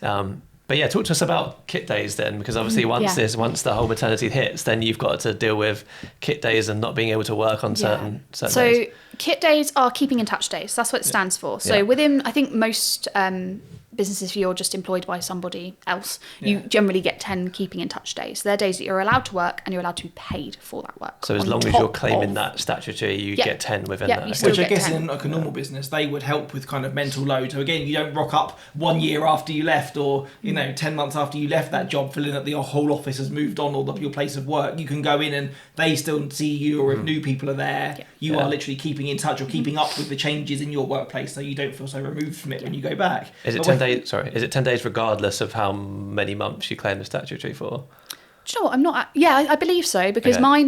But yeah, talk to us about kit days then, because obviously once the whole maternity hits, then you've got to deal with kit days and not being able to work on certain days. So kit days are keeping in touch days. That's what it stands for. So within, I think most businesses, if you're just employed by somebody else, you generally get 10 keeping in touch days. They're days that you're allowed to work and you're allowed to be paid for that work. So as long as you're claiming that statutory, you get 10 within that. Which I guess in like a normal business, they would help with kind of mental load. So again, you don't rock up 1 year after you left, or 10 months after you left that job, feeling that the whole office has moved on, or your place of work. You can go in and they still see you, or if new people are there, you are literally keeping in touch or keeping up with the changes in your workplace, so you don't feel so removed from it when you go back. Is it 10 days? Sorry, is it 10 days regardless of how many months you claim the statutory for? Do you know what? I'm not. I believe so, because my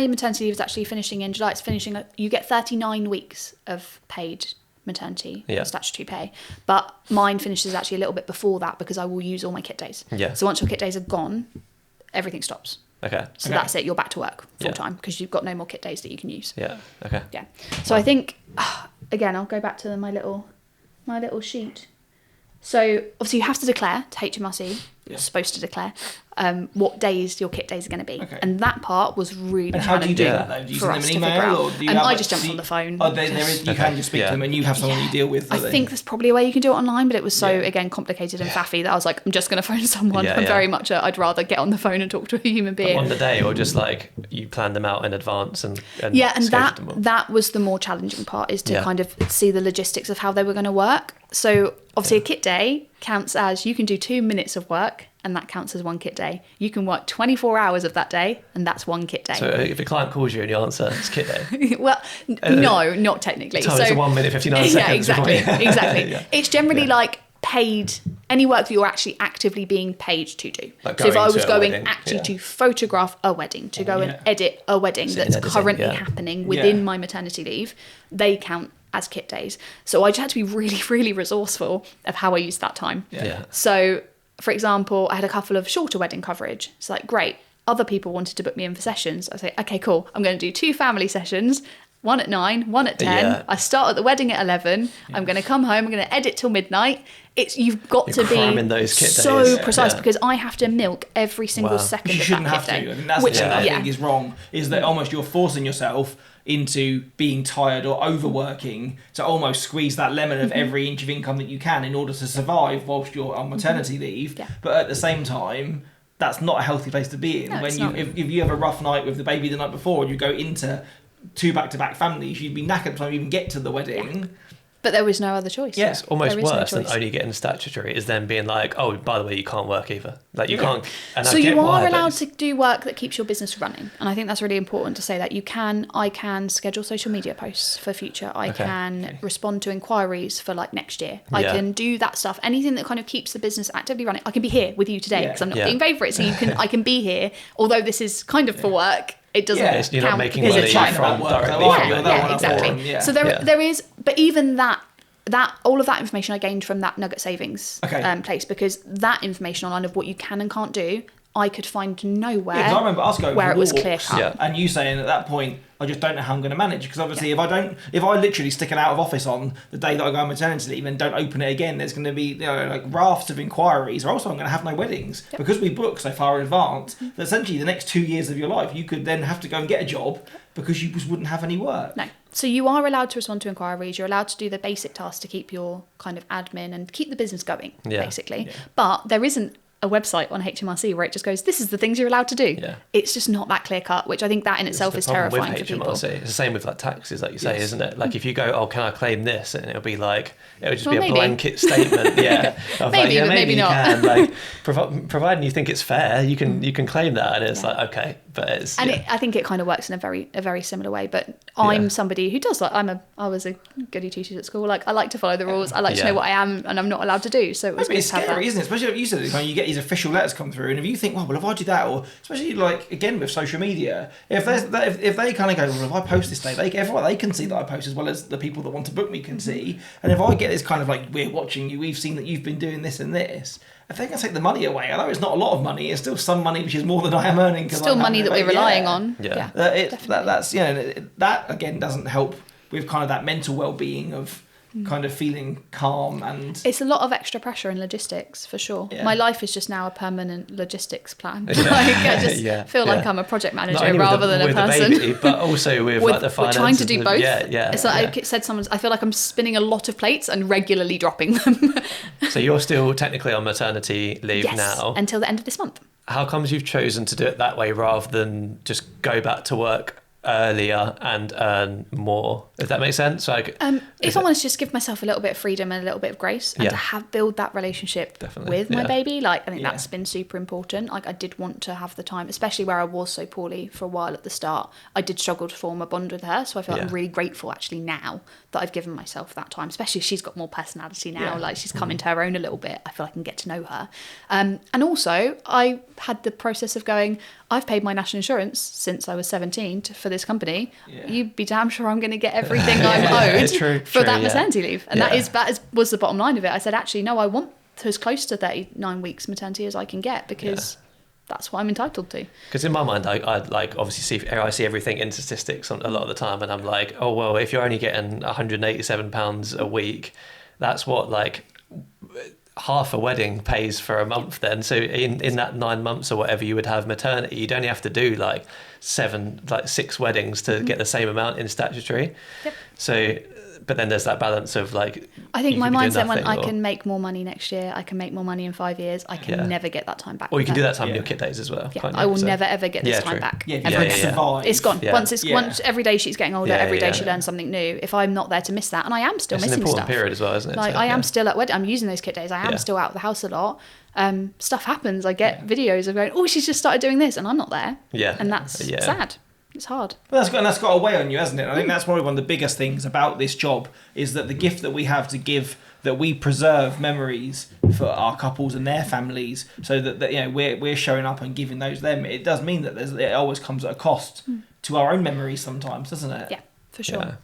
maternity leave is actually finishing in July. It's finishing. You get 39 weeks of paid maternity statutory pay, but mine finishes actually a little bit before that, because I will use all my kit days. So once your kit days are gone, everything stops. So that's it. You're back to work full time, because you've got no more kit days that you can use. So I think again, I'll go back to my little sheet. So obviously you have to declare to HMRC. You're supposed to declare what days your kit days are going to be, and that part was really challenging. How do you do that though? Do you send them an email, or do you I just jumped on the phone. Oh, you can just speak to them, and you have someone you deal with. I think there's probably a way you can do it online, but it was so again complicated and faffy that I was like, I'm just going to phone someone. I'm very much I'd rather get on the phone and talk to a human being on the day, or just like you plan them out in advance and that was the more challenging part, is to kind of see the logistics of how they were going to work. So obviously a kit day counts as, you can do 2 minutes of work, and that counts as one kit day. You can work 24 hours of that day, and that's one kit day. So if a client calls you and you answer, it's kit day? Well, no, not technically. So it's a 1 minute, 59 seconds. Yeah, exactly. It's generally like paid, any work that you're actually actively being paid to do. Like so if I was going wedding, to photograph a wedding, to go and edit a wedding that's currently happening within my maternity leave, they count as kit days. So I just had to be really, really resourceful of how I used that time. So, for example, I had a couple of shorter wedding coverage. It's like, great. Other people wanted to book me in for sessions. I say, okay, cool. I'm going to do 2 family sessions, 1 at 9, 1 at 10. I start at the wedding at 11. I'm going to come home. I'm going to edit till midnight. You've got to be those kit so days. precise, because I have to milk every single second of that kit day. You shouldn't have to. I think that's the thing I think is wrong, is that almost you're forcing yourself into being tired or overworking to almost squeeze that lemon of every inch of income that you can in order to survive whilst you're on maternity leave. But at the same time, that's not a healthy place to be in. If you have a rough night with the baby the night before and you go into 2 back-to-back families, you'd be knackered by the time you even get to the wedding. But there was no other choice. Yeah, it's almost worse than only getting statutory, is then being like, oh, by the way, you can't work either. Like you can't. And so you are allowed to do work that keeps your business running, and I think that's really important to say that I can schedule social media posts for future. I can respond to inquiries for like next year. I can do that stuff. Anything that kind of keeps the business actively running. I can be here with you today because I'm not being paid for it, so I can be here. Although this is kind of for work. It doesn't count. You're not making money from directly from it. Exactly. So there is, but even that all of that information I gained from that Nugget Savings place, because that information online of what you can and can't do, I could find nowhere. Yeah, because I remember us going where for it was walks, clear cut. and you saying at that point, I just don't know how I'm going to manage, because obviously if I literally stick an out of office on the day that I go on maternity leave and don't open it again, there's going to be like rafts of inquiries, or also I'm going to have no weddings because we book so far in advance that essentially the next 2 years of your life you could then have to go and get a job because you just wouldn't have any work. No. So you are allowed to respond to inquiries. You're allowed to do the basic tasks to keep your kind of admin and keep the business going, basically. Yeah. But there isn't a website on HMRC where it just goes, this is the things you're allowed to do. Yeah. It's just not that clear cut, which I think that in itself is terrifying for people. It's the same with like taxes, like you say, isn't it? Like if you go, oh, can I claim this? And it'll be like, it'll just be a blanket statement. Yeah. Maybe, like, but maybe not. Can. Like, providing you think it's fair, you can claim that. And it's like, okay, but it's... And I think it kind of works in a very similar way. But I'm somebody who does, like, I was a goody two-shoes at school. Like, I like to follow the rules. I like to know what I am and I'm not allowed to do. So it was it's scary, isn't it? Especially like you said, when you get these official letters come through, and if you think, well, if I do that, or especially like again with social media, if they kind of go, well, if I post this day, they can see that I post as well as the people that want to book me can see. And if I get this kind of like, we're watching you, we've seen that you've been doing this and this. If they can take the money away, I know it's not a lot of money. It's still some money, which is more than I am earning. Still money that we're relying on. Yeah. That's that again doesn't help with kind of that mental well-being of kind of feeling calm, and it's a lot of extra pressure in logistics for sure. My life is just now a permanent logistics plan. Like, I just feel like I'm a project manager rather than a person. The baby, but also with like the finances. We're trying to do both. It's like I said, I feel like I'm spinning a lot of plates and regularly dropping them. So you're still technically on maternity leave now until the end of this month. How comes you've chosen to do it that way rather than just go back to work earlier and earn more, if that makes sense? Like if I want to just give myself a little bit of freedom and a little bit of grace and to build that relationship with my baby, like I think that's been super important. Like I did want to have the time, especially where I was so poorly for a while at the start. I did struggle to form a bond with her, so I feel like I'm really grateful actually now that I've given myself that time, especially she's got more personality now, like she's come into her own a little bit. I feel I can get to know her, and also I had the process of going, I've paid my national insurance since I was 17 for this company. You'd be damn sure I'm going to get everything I'm owed for that maternity leave. And that was the bottom line of it. I said, actually, no, I want as close to 39 weeks maternity as I can get because that's what I'm entitled to. Because in my mind, I like obviously I see everything in statistics a lot of the time, and I'm like, oh well, if you're only getting £187 a week, that's what like half a wedding pays for a month then. So in that 9 months or whatever you would have maternity, you'd only have to do like 6 weddings to get the same amount in statutory. So but then there's that balance of like, I think my mindset when I can make more money next year, I can make more money in 5 years, I can never get that time back. Or you can do that time in your kid days as well. I will never ever get this time back. It's gone. Once every day she's getting older, every day she learns something new. If I'm not there to miss that, and I am still missing stuff. It's an important period as well, isn't it? Like I am still at wedding. I'm using those kit days. I am still out of the house a lot. Stuff happens. I get videos of going, oh, she's just started doing this, and I'm not there. And that's sad. It's hard. Well, that's got a weigh on you, hasn't it? I think that's probably one of the biggest things about this job is that the gift that we have to give, that we preserve memories for our couples and their families, so that we're showing up and giving those them. It does mean that it always comes at a cost to our own memories sometimes, doesn't it? Yeah, for sure. Yeah.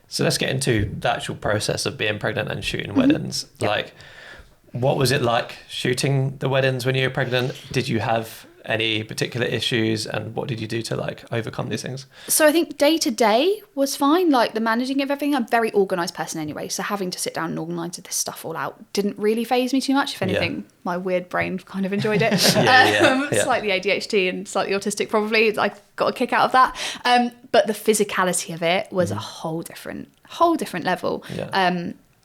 So let's get into the actual process of being pregnant and shooting weddings. Like, what was it like shooting the weddings when you were pregnant? Did you have any particular issues, and what did you do to like overcome these things? So I think day to day was fine, like the managing of everything. I'm a very organised person anyway, so having to sit down and organise this stuff all out didn't really faze me too much. If anything, my weird brain kind of enjoyed it. Slightly ADHD and slightly autistic probably. I got a kick out of that. But the physicality of it was a whole different level.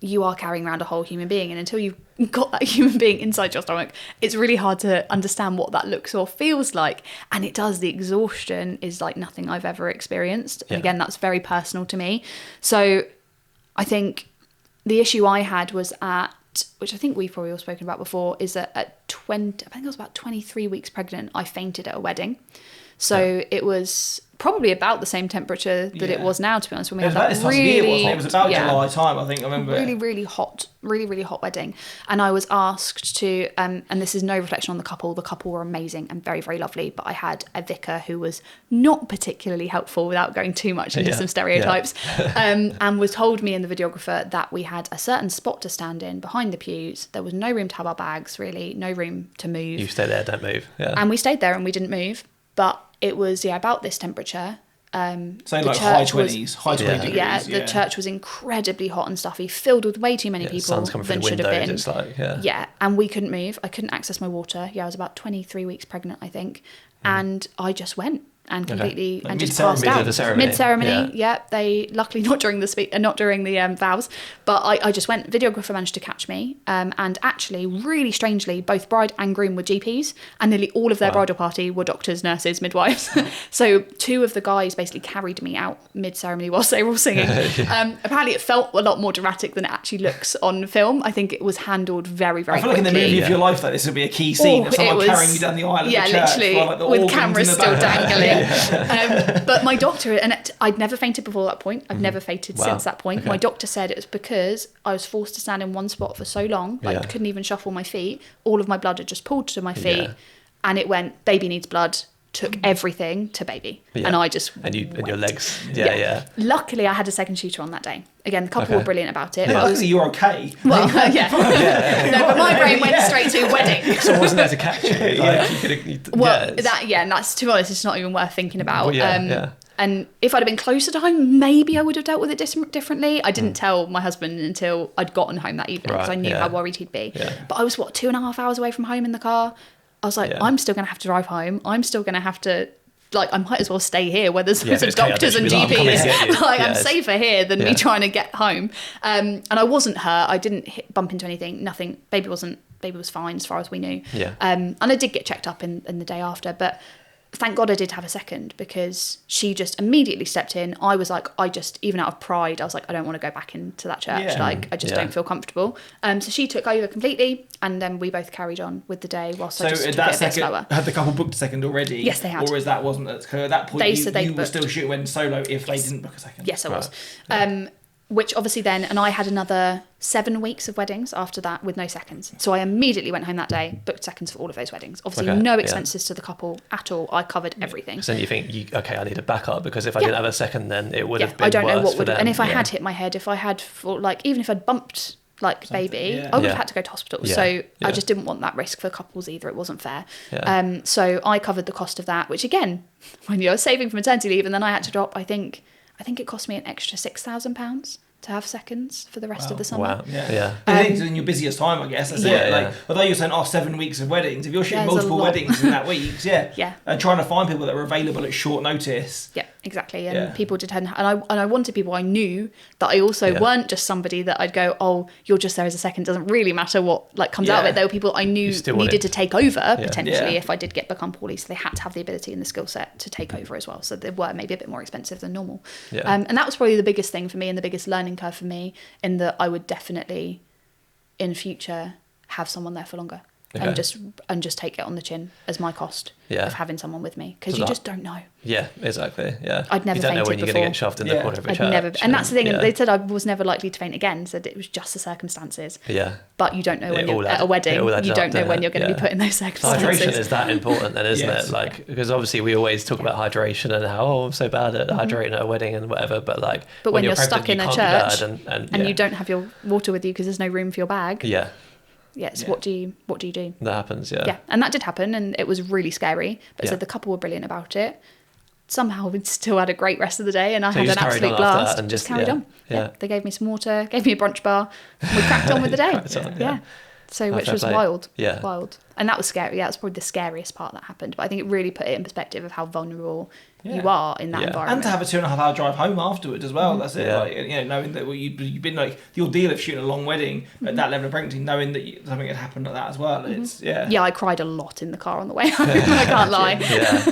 You are carrying around a whole human being, and until you've got that human being inside your stomach, it's really hard to understand what that looks or feels like. And it does. The exhaustion is like nothing I've ever experienced. And again, that's very personal to me. So I think the issue I had was which I think we've probably all spoken about before, is that I think I was about 23 weeks pregnant, I fainted at a wedding. So it was probably about the same temperature that it was now, to be honest, when we had that really... It was about July time, I think, I remember. Really hot wedding. And I was asked to, and this is no reflection on the couple were amazing and very, very lovely, but I had a vicar who was not particularly helpful without going too much into some stereotypes, and was told me and the videographer that we had a certain spot to stand in behind the pews. There was no room to have our bags, really, no room to move. You stay there, don't move. And we stayed there and we didn't move. But it was about this temperature. So like high 20s degrees. Yeah, the church was incredibly hot and stuffy, filled with way too many people sun's coming than through the should have windows, been. It's like, and we couldn't move. I couldn't access my water. I was about 23 weeks pregnant, I think, and I just went. and completely Like and just passed out mid-ceremony. They luckily not during the vows, but I just went. Videographer managed to catch me, and actually, really strangely, both bride and groom were GPs, and nearly all of their bridal party were doctors, nurses, midwives. So 2 of the guys basically carried me out mid-ceremony whilst they were all singing. Apparently, it felt a lot more dramatic than it actually looks on film. I think it was handled very, very. I feel like in the movie of your life, like this would be a key scene of someone carrying you down the aisle of the church, literally, while, like, the with cameras still dangling. But my doctor, and I'd never fainted before that point. I've never fainted since that point. My doctor said it was because I was forced to stand in one spot for so long, like couldn't even shuffle my feet. All of my blood had just pulled to my feet, and it went, baby needs blood. Took everything to baby, and I just and your legs. Luckily, I had a second shooter on that day. Again, the couple were brilliant about it. But luckily, you're okay. Well, no, but my brain went straight to wedding. So I wasn't there to catch you. And that's, to be honest, it's not even worth thinking about. And if I'd have been closer to home, maybe I would have dealt with it differently. I didn't tell my husband until I'd gotten home that evening because I knew how worried he'd be. But I was 2.5 hours away from home in the car. I was like, I'm still going to have to drive home. I'm still going to have to, I might as well stay here where there's doctors and GPs. I'm safer here than me trying to get home. And I wasn't hurt. I didn't bump into anything. Nothing. Baby was fine as far as we knew. And I did get checked up in the day after. But thank God I did have a second, because she just immediately stepped in. I was like, even out of pride, I was like, I don't want to go back into that church. I just don't feel comfortable. So she took over completely, and then we both carried on with the day whilst I just took it a bit slower. Had the couple booked a second already? Yes, they had. Or is that wasn't at that point? You were still shooting when solo if they didn't book a second? Yes, I was. Which obviously then, and I had another 7 weeks of weddings after that with no seconds. So I immediately went home that day, booked seconds for all of those weddings. Obviously no expenses to the couple at all. I covered everything. So then you think, I need a backup, because if I didn't have a second, then it would have been I don't know worse what would have, and if I had hit my head, if I had, even if I'd bumped baby, I would have had to go to hospital. So I just didn't want that risk for couples either. It wasn't fair. So I covered the cost of that, which again, when you're saving for maternity leave, and then I had to drop, I think it cost me an extra £6,000 to have seconds for the rest of the summer. Wow. Yeah. It's in your busiest time, I guess. That's it. Although you're saying 7 weeks of weddings, if you're shooting multiple weddings in that week, and trying to find people that are available at short notice. Yeah, exactly. And people did, and I wanted people I knew that I also weren't just somebody that I'd go, oh, you're just there as a second. Doesn't really matter what comes out of it. There were people I knew needed to take over potentially if I did become poorly. So they had to have the ability and the skill set to take over as well. So they were maybe a bit more expensive than normal. And that was probably the biggest thing for me and the biggest learning curve for me, in that I would definitely in future have someone there for longer. And just take it on the chin as my cost of having someone with me, because you just don't know. Yeah, exactly. Yeah, I'd never. You don't know when you're going to get shoved in the corner of a church. And that's the thing. And they said I was never likely to faint again. Said it was just the circumstances. Yeah. But you don't know when you're at a wedding. You don't know when you're going to be put in those circumstances. Hydration is that important, then, isn't it? Because obviously we always talk about hydration and how I'm so bad at hydrating at a wedding and whatever. But when you're stuck in a church and you don't have your water with you because there's no room for your bag. Yes. What do you do? That happens, Yeah, and that did happen, and it was really scary. But so the couple were brilliant about it. Somehow we still had a great rest of the day, and I had an absolute blast. And just carried on. Yeah, they gave me some water, gave me a brunch bar, and we cracked on with the day. So which was wild. And that was scary. Yeah, it was probably the scariest part that happened. But I think it really put it in perspective of how vulnerable you are in that environment. And to have a 2.5 hour drive home afterwards as well. That's it. Knowing that you've been the ordeal of shooting a long wedding at that level of pregnancy, knowing that something had happened like that as well. It's I cried a lot in the car on the way home. I can't lie.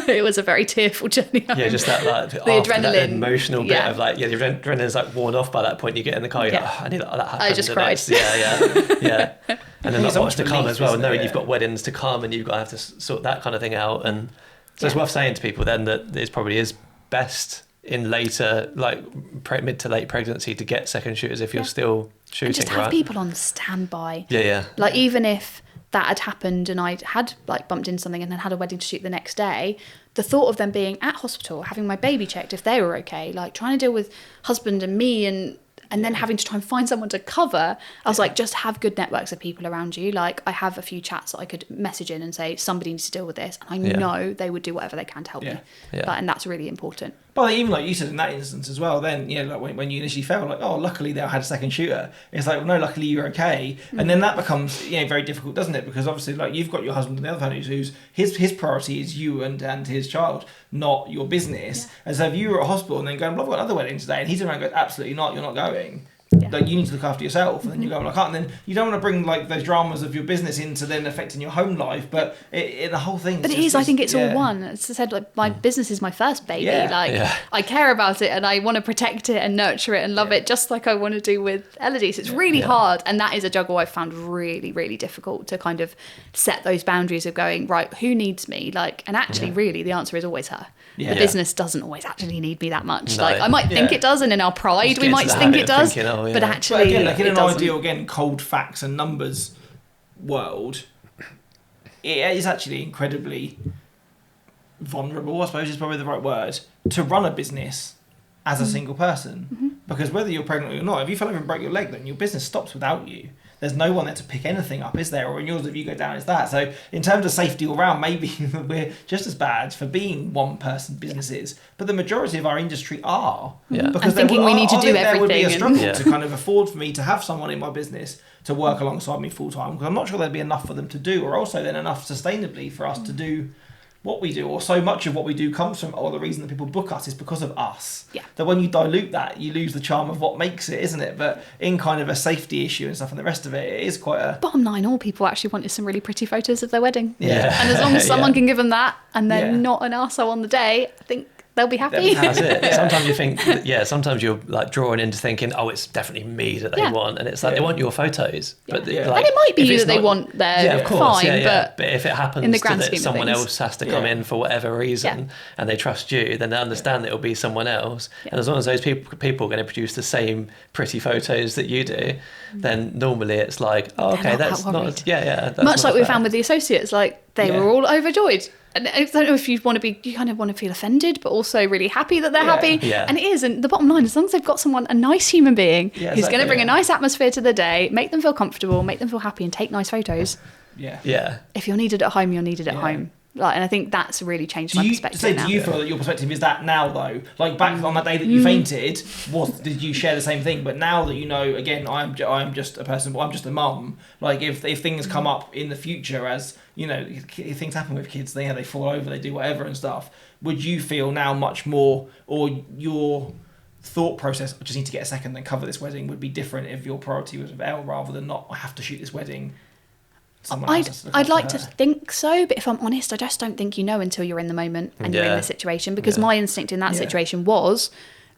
It was a very tearful journey home. Yeah, just that the adrenaline, that emotional bit of the adrenaline's worn off by that point. You get in the car, you're I knew that happened. I just cried. Yeah. And then what's to come as well, knowing you've got weddings to come and you've got to have to sort that kind of thing out. And so it's worth saying to people then that it probably is best in later, mid to late pregnancy, to get second shooters if you're still shooting. And just have people on standby. Yeah. Even if that had happened and I had bumped into something and then had a wedding to shoot the next day, the thought of them being at hospital, having my baby checked if they were okay, trying to deal with husband and me and then having to try and find someone to cover, I was just have good networks of people around you. I have a few chats that I could message in and say, somebody needs to deal with this. And I know they would do whatever they can to help me. And that's really important. But even like you said in that instance as well, then, you know, like when you initially fell, like, oh, luckily they had a second shooter. It's like, well, no, luckily you're okay. And then that becomes, you know, very difficult, doesn't it? Because obviously, like, you've got your husband on the other hand who's his priority is you and his child, not your business. Yeah. And so if you were at hospital and then going, well, I've got another wedding today, and he's around going, absolutely not, you're not going. Yeah. Like, you need to look after yourself, and then you go, well, I can't. And then you don't want to bring like those dramas of your business into then affecting your home life, but the whole thing. But it is. I think it's all one. As I said, like, my business is my first baby. Yeah. Like, I care about it, and I want to protect it and nurture it and love it, just like I want to do with Elodie. So it's really hard, and that is a juggle I've found really, really difficult to kind of set those boundaries of going, right, who needs me? Like, and actually, really, the answer is always her. Yeah. The business doesn't always actually need me that much. No. Like, I might think it does, and in our pride, we might think it does, thinking, but actually, but again, like in an ideal, cold facts and numbers world, it is actually incredibly vulnerable, I suppose is probably the right word, to run a business as a single person. Because whether you're pregnant or not, if you fell over and break your leg, then your business stops without you. There's no one there to pick anything up, is there? Or in yours, if you go down, it's that. So in terms of safety all round, maybe we're just as bad for being one-person businesses. But the majority of our industry are. Yeah. Because thinking we need to do everything. There would be a struggle to kind of afford for me to have someone in my business to work alongside me full-time. Because I'm not sure there'd be enough for them to do, or also then enough sustainably for us to do what we do, or so much of what we do comes from, or the reason that people book us is because of us. Yeah. That when you dilute that, you lose the charm of what makes it, isn't it? But in kind of a safety issue and stuff and the rest of it, it is quite a... Bottom line, all people actually want is some really pretty photos of their wedding. Yeah. And as long as someone can give them that, and they're not an arsehole on the day, I think they'll be happy. That's it. Sometimes you think, sometimes you're like drawn into thinking, oh, it's definitely me that they want, and it's like they want your photos, but like, and it might be you that they want their fine, but if it happens in the grand that someone else has to come in for whatever reason, and they trust you, then they understand that it'll be someone else, and as long as those people are going to produce the same pretty photos that you do, then normally it's like, oh, okay, that's not, that's much like we found with the associates, like they were all overjoyed. And I don't know if you kind of want to feel offended, but also really happy that they're happy. Yeah. And it is. And the bottom line, as long as they've got a nice human being who's going to bring a nice atmosphere to the day, make them feel comfortable, make them feel happy, and take nice photos. Yeah. Yeah. If you're needed at home, you're needed at home. Like, and I think that's really changed my perspective. So do you feel that your perspective is that now, though? Like back on that day that you fainted, did you share the same thing? But now that you know, again, I'm just a person, I'm just a mum. Like if things come up in the future, as you know, if things happen with kids, they fall over, they do whatever and stuff. Would you feel now much more, or your thought process, I just need to get a second and cover this wedding, would be different if your priority was with Elle rather than not, I have to shoot this wedding? I'd like to think so, but if I'm honest, I just don't think you know until you're in the moment and you're in the situation, because my instinct in that situation was,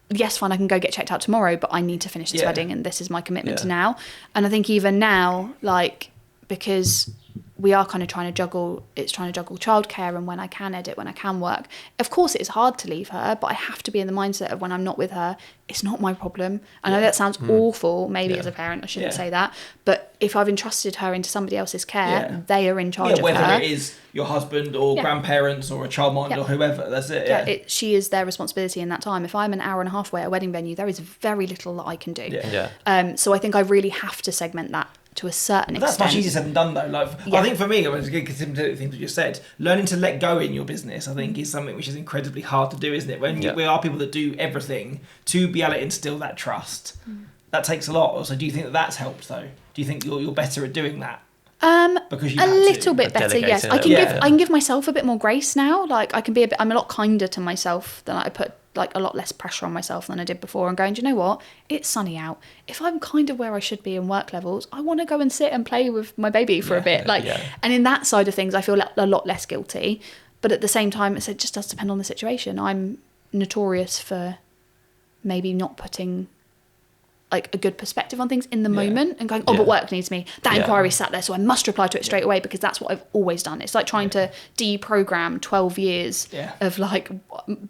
yes, fine, I can go get checked out tomorrow, but I need to finish this wedding and this is my commitment to now. And I think even now, like, because we are kind of trying to juggle childcare and when I can edit, when I can work. Of course, it is hard to leave her, but I have to be in the mindset of when I'm not with her, it's not my problem. I know that sounds awful, maybe as a parent, I shouldn't say that, but if I've entrusted her into somebody else's care, they are in charge of her. Whether it is your husband or grandparents or a childminder or whoever, that's it. She is their responsibility in that time. If I'm an hour and a half away at a wedding venue, there is very little that I can do. So I think I really have to segment that to a certain extent. That's much easier said than done, though. Like, I think for me, I was going to continue the things you just said. Learning to let go in your business, I think, is something which is incredibly hard to do, isn't it? When we are people that do everything, to be able to instill that trust, that takes a lot. So, do you think that that's helped, though? Do you think you're better at doing that? Because you a little bit better, yes. I can give myself a bit more grace now. Like I'm a lot kinder to myself than I put like a lot less pressure on myself than I did before. I'm going, do you know what? It's sunny out. If I'm kind of where I should be in work levels, I want to go and sit and play with my baby for a bit. And in that side of things, I feel a lot less guilty. But at the same time, it just does depend on the situation. I'm notorious for maybe not putting like a good perspective on things in the moment and going, but work needs me. That inquiry sat there, so I must reply to it straight away because that's what I've always done. It's like trying to deprogram 12 years of like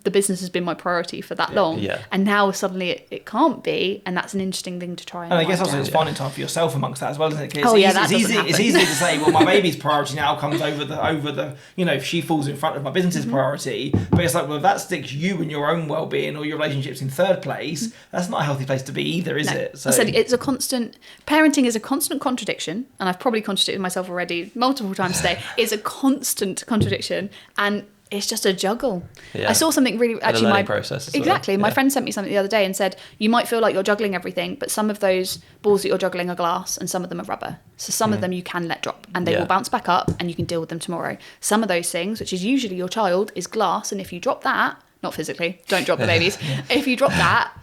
the business has been my priority for that long. And now suddenly it can't be, and that's an interesting thing to try and I guess also it's finding time for yourself amongst that as well, isn't it? It's easy to say, well, my baby's priority now comes over the you know, if she falls in front of my business's priority. But it's like, well, if that sticks you and your own well-being or your relationships in third place, that's not a healthy place to be either, is it? So I said parenting is a constant contradiction, and I've probably contradicted myself already multiple times today. It's a constant contradiction, and it's just a juggle. Yeah. I saw something really actually learning process as well. Exactly. My friend sent me something the other day and said you might feel like you're juggling everything, but some of those balls that you're juggling are glass and some of them are rubber. So some of them you can let drop and they will bounce back up and you can deal with them tomorrow. Some of those things, which is usually your child, is glass, and if you drop that, not physically, don't drop the babies. If you drop that,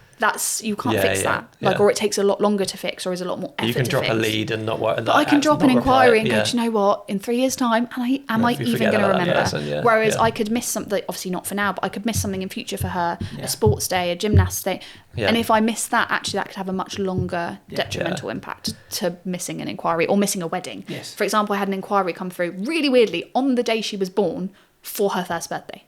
you can't fix that. Like, or it takes a lot longer to fix, or is a lot more effort to fix. You can drop a lead and not work. But I can drop an inquiry and go, do you know what? In 3 years' time, am I even going to remember? Whereas I could miss something, obviously not for now, but I could miss something in future for her, a sports day, a gymnast day. Yeah. And if I miss that, actually that could have a much longer detrimental impact to missing an inquiry or missing a wedding. Yes. For example, I had an inquiry come through really weirdly on the day she was born for her first birthday.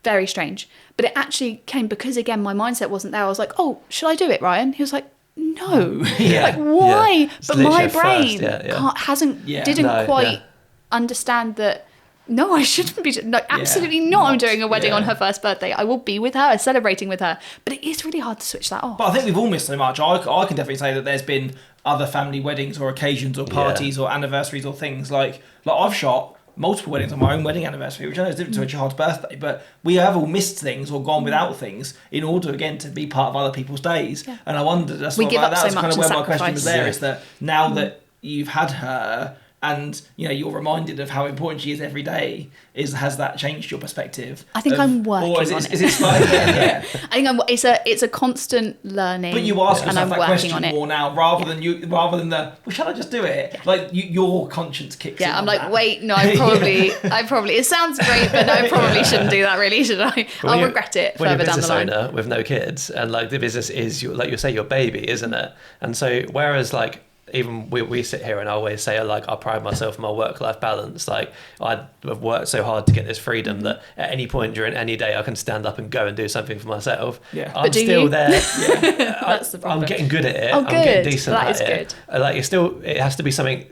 Very strange. But it actually came because, again, my mindset wasn't there. I was like, oh, should I do it, Ryan? He was like, no. Like, why? Yeah. But my brain didn't quite understand that, no, I shouldn't be. No, absolutely not. I'm doing a wedding on her first birthday. I will be with her, celebrating with her. But it is really hard to switch that off. But I think we've all missed so much. I can definitely say that there's been other family weddings or occasions or parties or anniversaries or things like I've shot multiple weddings on my own wedding anniversary, which I know is different to a child's birthday, but we have all missed things or gone without things in order, again, to be part of other people's days. Yeah. And I wondered, that's kind of where my question was there, is that now that you've had her and you're reminded of how important she is every day, has that changed your perspective? I think I'm working on it. Is it slightly, I think it's a constant learning. But you ask yourself that question more now, rather than the, well, shall I just do it? Like your conscience kicks in. Yeah, I'm like, wait, no, I probably. It sounds great, but no, I probably shouldn't do that. Really, should I? I'll regret it further down the line. When you're a business owner with no kids, and the business is like you say, your baby, isn't it? And so whereas even we sit here and I always say I pride myself on my work-life balance. Like I've worked so hard to get this freedom that at any point during any day I can stand up and go and do something for myself. Yeah. I'm still there. That's the problem. I'm getting good at it. Oh, I'm getting decent at it. It has to be something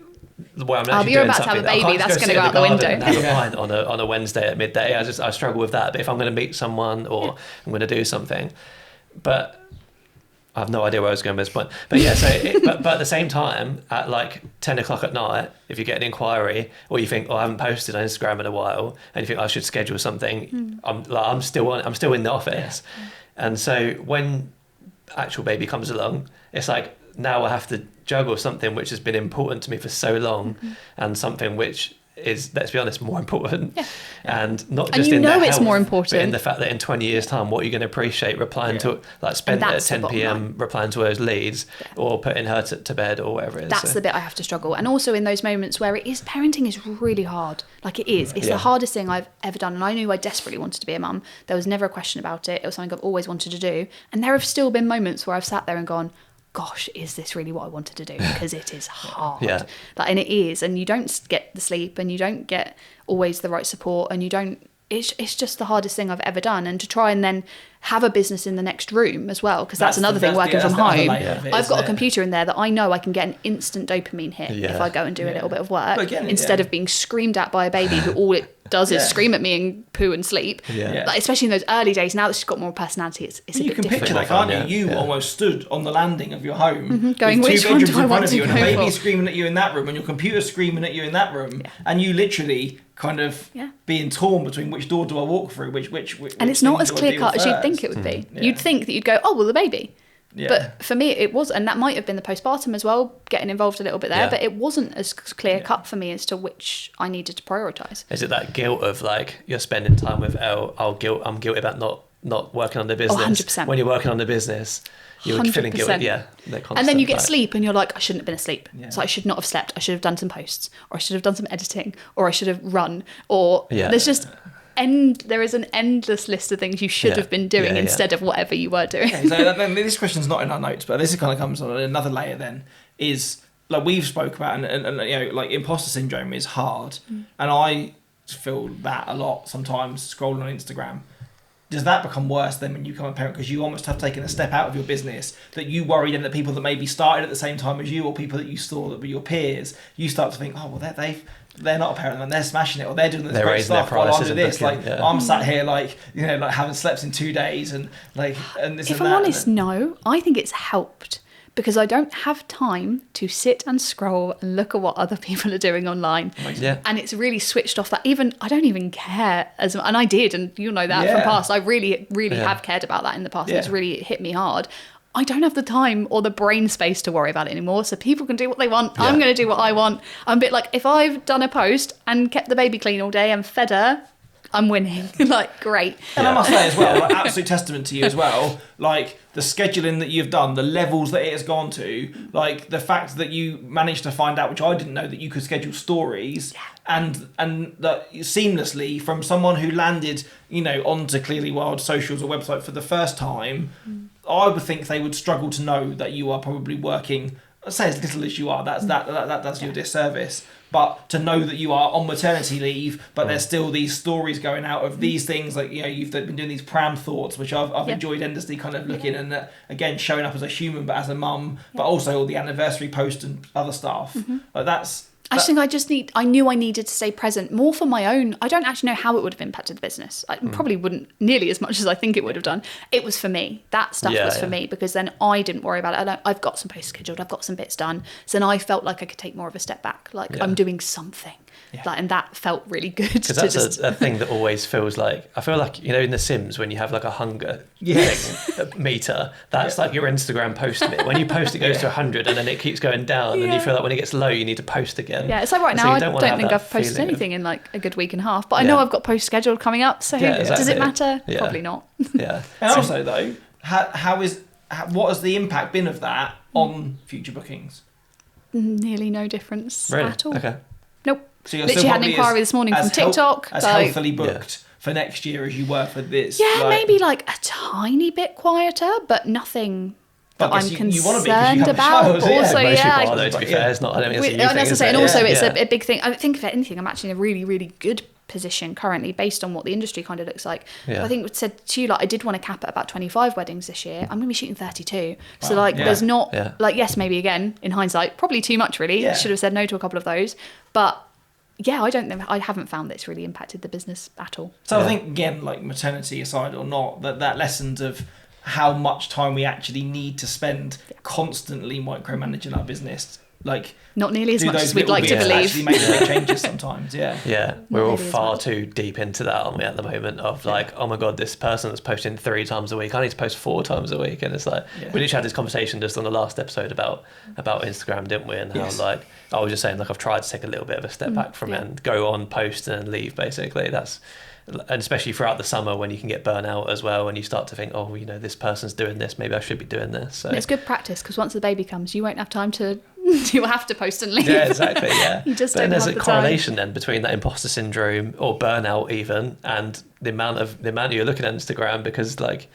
where I'm actually you're doing about something. To have a baby, that's going to go out the window. And have a pint on a Wednesday at midday. I struggle with that. But if I'm going to meet someone or I'm going to do something, but I have no idea where I was going with this point. But yeah, but at the same time, at 10 o'clock at night, if you get an inquiry or you think, I haven't posted on Instagram in a while, and you think I should schedule something, I'm still in the office. Yeah. And so when actual baby comes along, it's like now I have to juggle something which has been important to me for so long and something which is, let's be honest, more important. Yeah. And not just in that it's more important, but in the fact that in 20 years time, what you're going to appreciate replying to, spend at 10 p.m. replying to those leads or putting her to bed or whatever it is. That's the bit I have to struggle. And also in those moments where parenting is really hard. It's the hardest thing I've ever done. And I knew I desperately wanted to be a mum. There was never a question about it. It was something I've always wanted to do. And there have still been moments where I've sat there and gone, gosh, is this really what I wanted to do? Because it is hard. Yeah. And it is. And you don't get the sleep and you don't get always the right support and you don't, it's just the hardest thing I've ever done. And to try and then have a business in the next room as well, because that's another thing, working from home. I've got a computer in there that I know I can get an instant dopamine hit if I go and do a little bit of work instead of being screamed at by a baby who all it does is scream at me and poo and sleep. Especially in those early days. Now that she's got more personality, it's a bit different. You can picture that, can't you? You almost stood on the landing of your home, going, with which 2 one bedrooms do I in front want of to you, and a go baby for? screaming at you in that room, and your computer screaming at you in that room, and you literally kind of being torn between which door do I walk through, which and it's not as clear cut as you'd think it would be. You'd think that you'd go, oh well, the baby. Yeah. But for me it was, and that might have been the postpartum as well, getting involved a little bit there, but it wasn't as clear cut for me as to which I needed to prioritise. Is it that guilt of you're spending time with I'm guilty about not working on the business? 100%. When you're working on the business, you're feeling guilty. And then you get sleep and you're like, I shouldn't have been asleep. So I should not have slept. I should have done some posts, or I should have done some editing, or I should have run, or there's just there is an endless list of things you should have been doing instead of whatever you were doing. So this question's not in our notes, but this kind of comes on another layer then, is we've spoke about, and imposter syndrome is hard. And I feel that a lot sometimes scrolling on Instagram. Does that become worse then when you become a parent, because you almost have taken a step out of your business, that you worry then that people that maybe started at the same time as you, or people that you saw that were your peers, you start to think, oh well, they're not a parent and they're smashing it, or they're doing this great stuff while I'm doing this. I'm sat here haven't slept in 2 days and this. If I'm honest, no, I think it's helped, because I don't have time to sit and scroll and look at what other people are doing online. Yeah. And it's really switched off that. I don't even care and I did, and you know that from past. I really, really have cared about that in the past. And it's really hit me hard. I don't have the time or the brain space to worry about it anymore. So people can do what they want. I'm going to do what I want. I'm a bit like, if I've done a post and kept the baby clean all day and fed her, I'm winning. Like, great. And I must say as well, like, absolute testament to you as well, like the scheduling that you've done, the levels that it has gone to, like the fact that you managed to find out, which I didn't know, that you could schedule stories and that seamlessly from someone who landed, you know, onto Clearly Wild socials or website for the first time. I would think they would struggle to know that you are probably working, I'd say as little as you are, that's your disservice. But to know that you are on maternity leave, but there's still these stories going out of these things, like, you know, you've been doing these pram thoughts, which I've enjoyed endlessly, kind of looking and again showing up as a human, but as a mum, but also all the anniversary post and other stuff. Like I knew I needed to stay present more for my own. I don't actually know how it would have impacted the business. I probably wouldn't nearly as much as I think it would have done. It was for me. That stuff was for me, because then I didn't worry about it. I've got some posts scheduled. I've got some bits done. So then I felt like I could take more of a step back. Like I'm doing something. Like, and that felt really good. Because that's a thing that always feels like, I feel like, you know, in The Sims, when you have like a hunger thing, meter, that's like your Instagram post bit. When you post, it goes to 100 and then it keeps going down and you feel like when it gets low, you need to post again. Yeah, it's like right now, I don't think I've posted anything in like a good week and a half, but I know I've got posts scheduled coming up. So does it matter? Probably not. Yeah. And also though, what has the impact been of that on future bookings? Nearly no difference at all. Okay. Nope. So you're literally had an inquiry this morning from TikTok. As healthily booked for next year as you were for this. Yeah, maybe like a tiny bit quieter, but nothing that I'm concerned about. But also, most people are, though, to be fair. It's not, I don't think it's a new thing. And also it's a big thing. I think if anything, I'm actually in a really, really good position currently based on what the industry kind of looks like. I think I said to you, like, I did want to cap at about 25 weddings this year. I'm going to be shooting 32. So like there's not like, yes, maybe again in hindsight probably too much really. Should have said no to a couple of those, but I haven't found that it's really impacted the business at all. So I think, again, like maternity aside or not, that lessons of how much time we actually need to spend constantly micromanaging our business, like not nearly as much as we'd like to believe. Actually make big changes sometimes. We're all far too deep into that, aren't we, at the moment, of like, oh my god, this person that's posting 3 times a week, I need to post 4 times a week. And it's like we literally had this conversation just on the last episode about Instagram, didn't we? And how like I was just saying, like, I've tried to take a little bit of a step back from it and go on, post and leave, basically. And especially throughout the summer when you can get burnout as well, and you start to think, oh, you know, this person's doing this, maybe I should be doing this. So it's good practice, because once the baby comes, you won't have time to you'll have to post and leave. Yeah, exactly. Yeah. You just but don't then there's have a correlation then between that imposter syndrome or burnout even, and the amount you're looking at Instagram, because like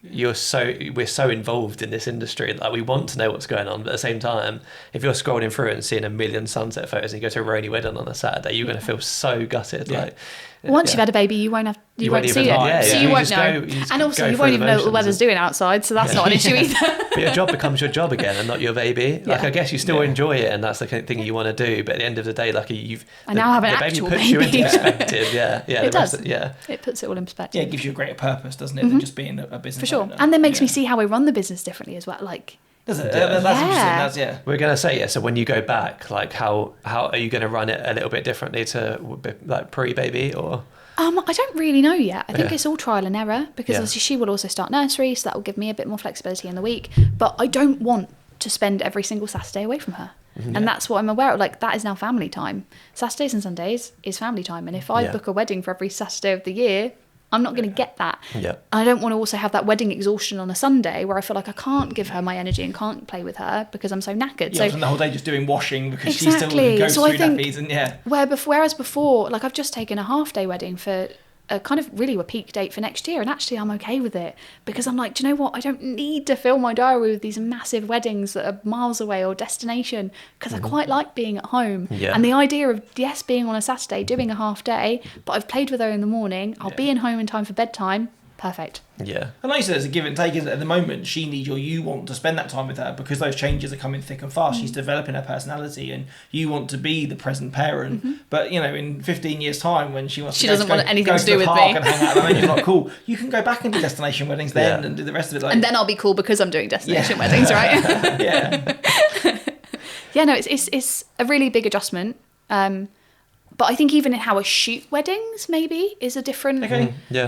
we're so involved in this industry, like we want to know what's going on, but at the same time, if you're scrolling through it and seeing a million sunset photos and you go to a rainy wedding on a Saturday, you're going to feel so gutted. Like once you've had a baby, you won't see it, so you won't know. And also, you won't even know what the weather's doing outside, so that's not an issue either. But your job becomes your job again, and not your baby. Like, I guess you still enjoy it, and that's the kind of thing you want to do. But at the end of the day, like I now have an actual baby. Puts you into perspective. It does. It puts it all in perspective. Yeah, it gives you a greater purpose, doesn't it, than just being a business. For sure, owner. and then makes me see how we run the business differently as well. Like. Does it? That's interesting. We're going to say, so when you go back, like how are you going to run it a little bit differently to like pre-baby, or? I don't really know yet. I think it's all trial and error, because obviously she will also start nursery, so that will give me a bit more flexibility in the week. But I don't want to spend every single Saturday away from her. And that's what I'm aware of. Like, that is now family time. Saturdays and Sundays is family time. And if I book a wedding for every Saturday of the year, I'm not going to get that. I don't want to also have that wedding exhaustion on a Sunday where I feel like I can't give her my energy and can't play with her because I'm so knackered. So the whole day just doing washing because she still goes through nappies and Whereas before, like, I've just taken a half-day wedding for a kind of really a peak date for next year, and actually I'm okay with it, because I'm like, do you know what? I don't need to fill my diary with these massive weddings that are miles away or destination, because I quite like being at home. And the idea of being on a Saturday, doing a half day, but I've played with her in the morning, I'll be in home in time for bedtime. perfect. Yeah. And like you said, it's a give and take, isn't it? At the moment, she needs you want to spend that time with her because those changes are coming thick and fast. She's developing her personality and you want to be the present parent. But, you know, in 15 years' time when she wants She to doesn't want anything to do with me. me. And hang out, and then you're not cool. You can go back and do destination weddings then and do the rest of it. Like, and then I'll be cool because I'm doing destination weddings, right? Yeah. Yeah, no, it's a really big adjustment. But I think even in how I shoot weddings maybe is a different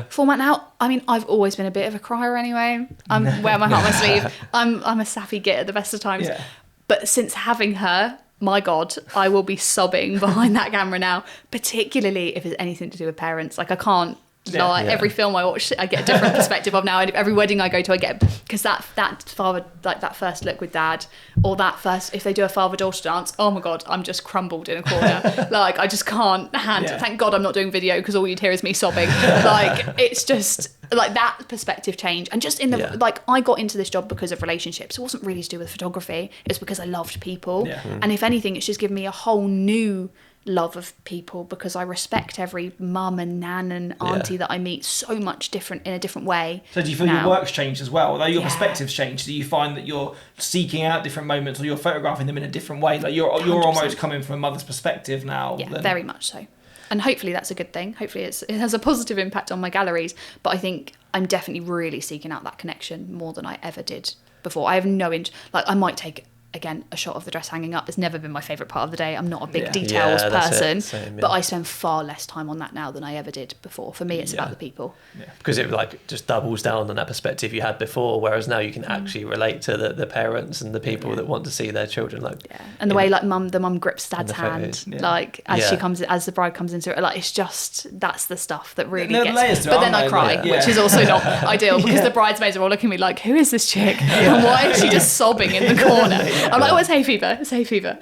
format now. I mean, I've always been a bit of a crier anyway. I'm wear my heart on my sleeve. I'm a sappy git at the best of times. Yeah. But since having her, my God, I will be sobbing behind that camera now, particularly if it's anything to do with parents. Like I can't lie. Every film I watch, I get a different perspective of now. Every wedding I go to, I get, because that father, like that first look with dad, or that first, if they do a father-daughter dance, oh my God, I'm just crumbled in a corner. Like I just can't handle. Thank God I'm not doing video because all you'd hear is me sobbing. Like it's just like that perspective change. And just in the like I got into this job because of relationships. It wasn't really to do with photography. It's because I loved people. And if anything, it's just given me a whole new love of people because I respect every mum and nan and auntie that I meet so much different in a different way. So do you feel your work's changed as well? Although your perspective's changed, do you find that you're seeking out different moments or you're photographing them in a different way? Like you're almost coming from a mother's perspective now. Yeah, very much so. And hopefully that's a good thing. Hopefully it has a positive impact on my galleries. But I think I'm definitely really seeking out that connection more than I ever did before. I have no like I might take again a shot of the dress hanging up. It's never been my favourite part of the day. I'm not a big details person. Same, but I spend far less time on that now than I ever did before. For me, it's about the people. Because it like just doubles down on that perspective you had before, whereas now you can actually relate to the parents and the people that want to see their children. Like and the way like the mum grips dad's hand, like as she comes, as the bride comes into it, like it's just that's the stuff that really gets. But then I cry, which is also not ideal because the bridesmaids are all looking at me like, who is this chick? And why is she just sobbing in the corner? I'm like, oh, it's hay fever. It's hay fever.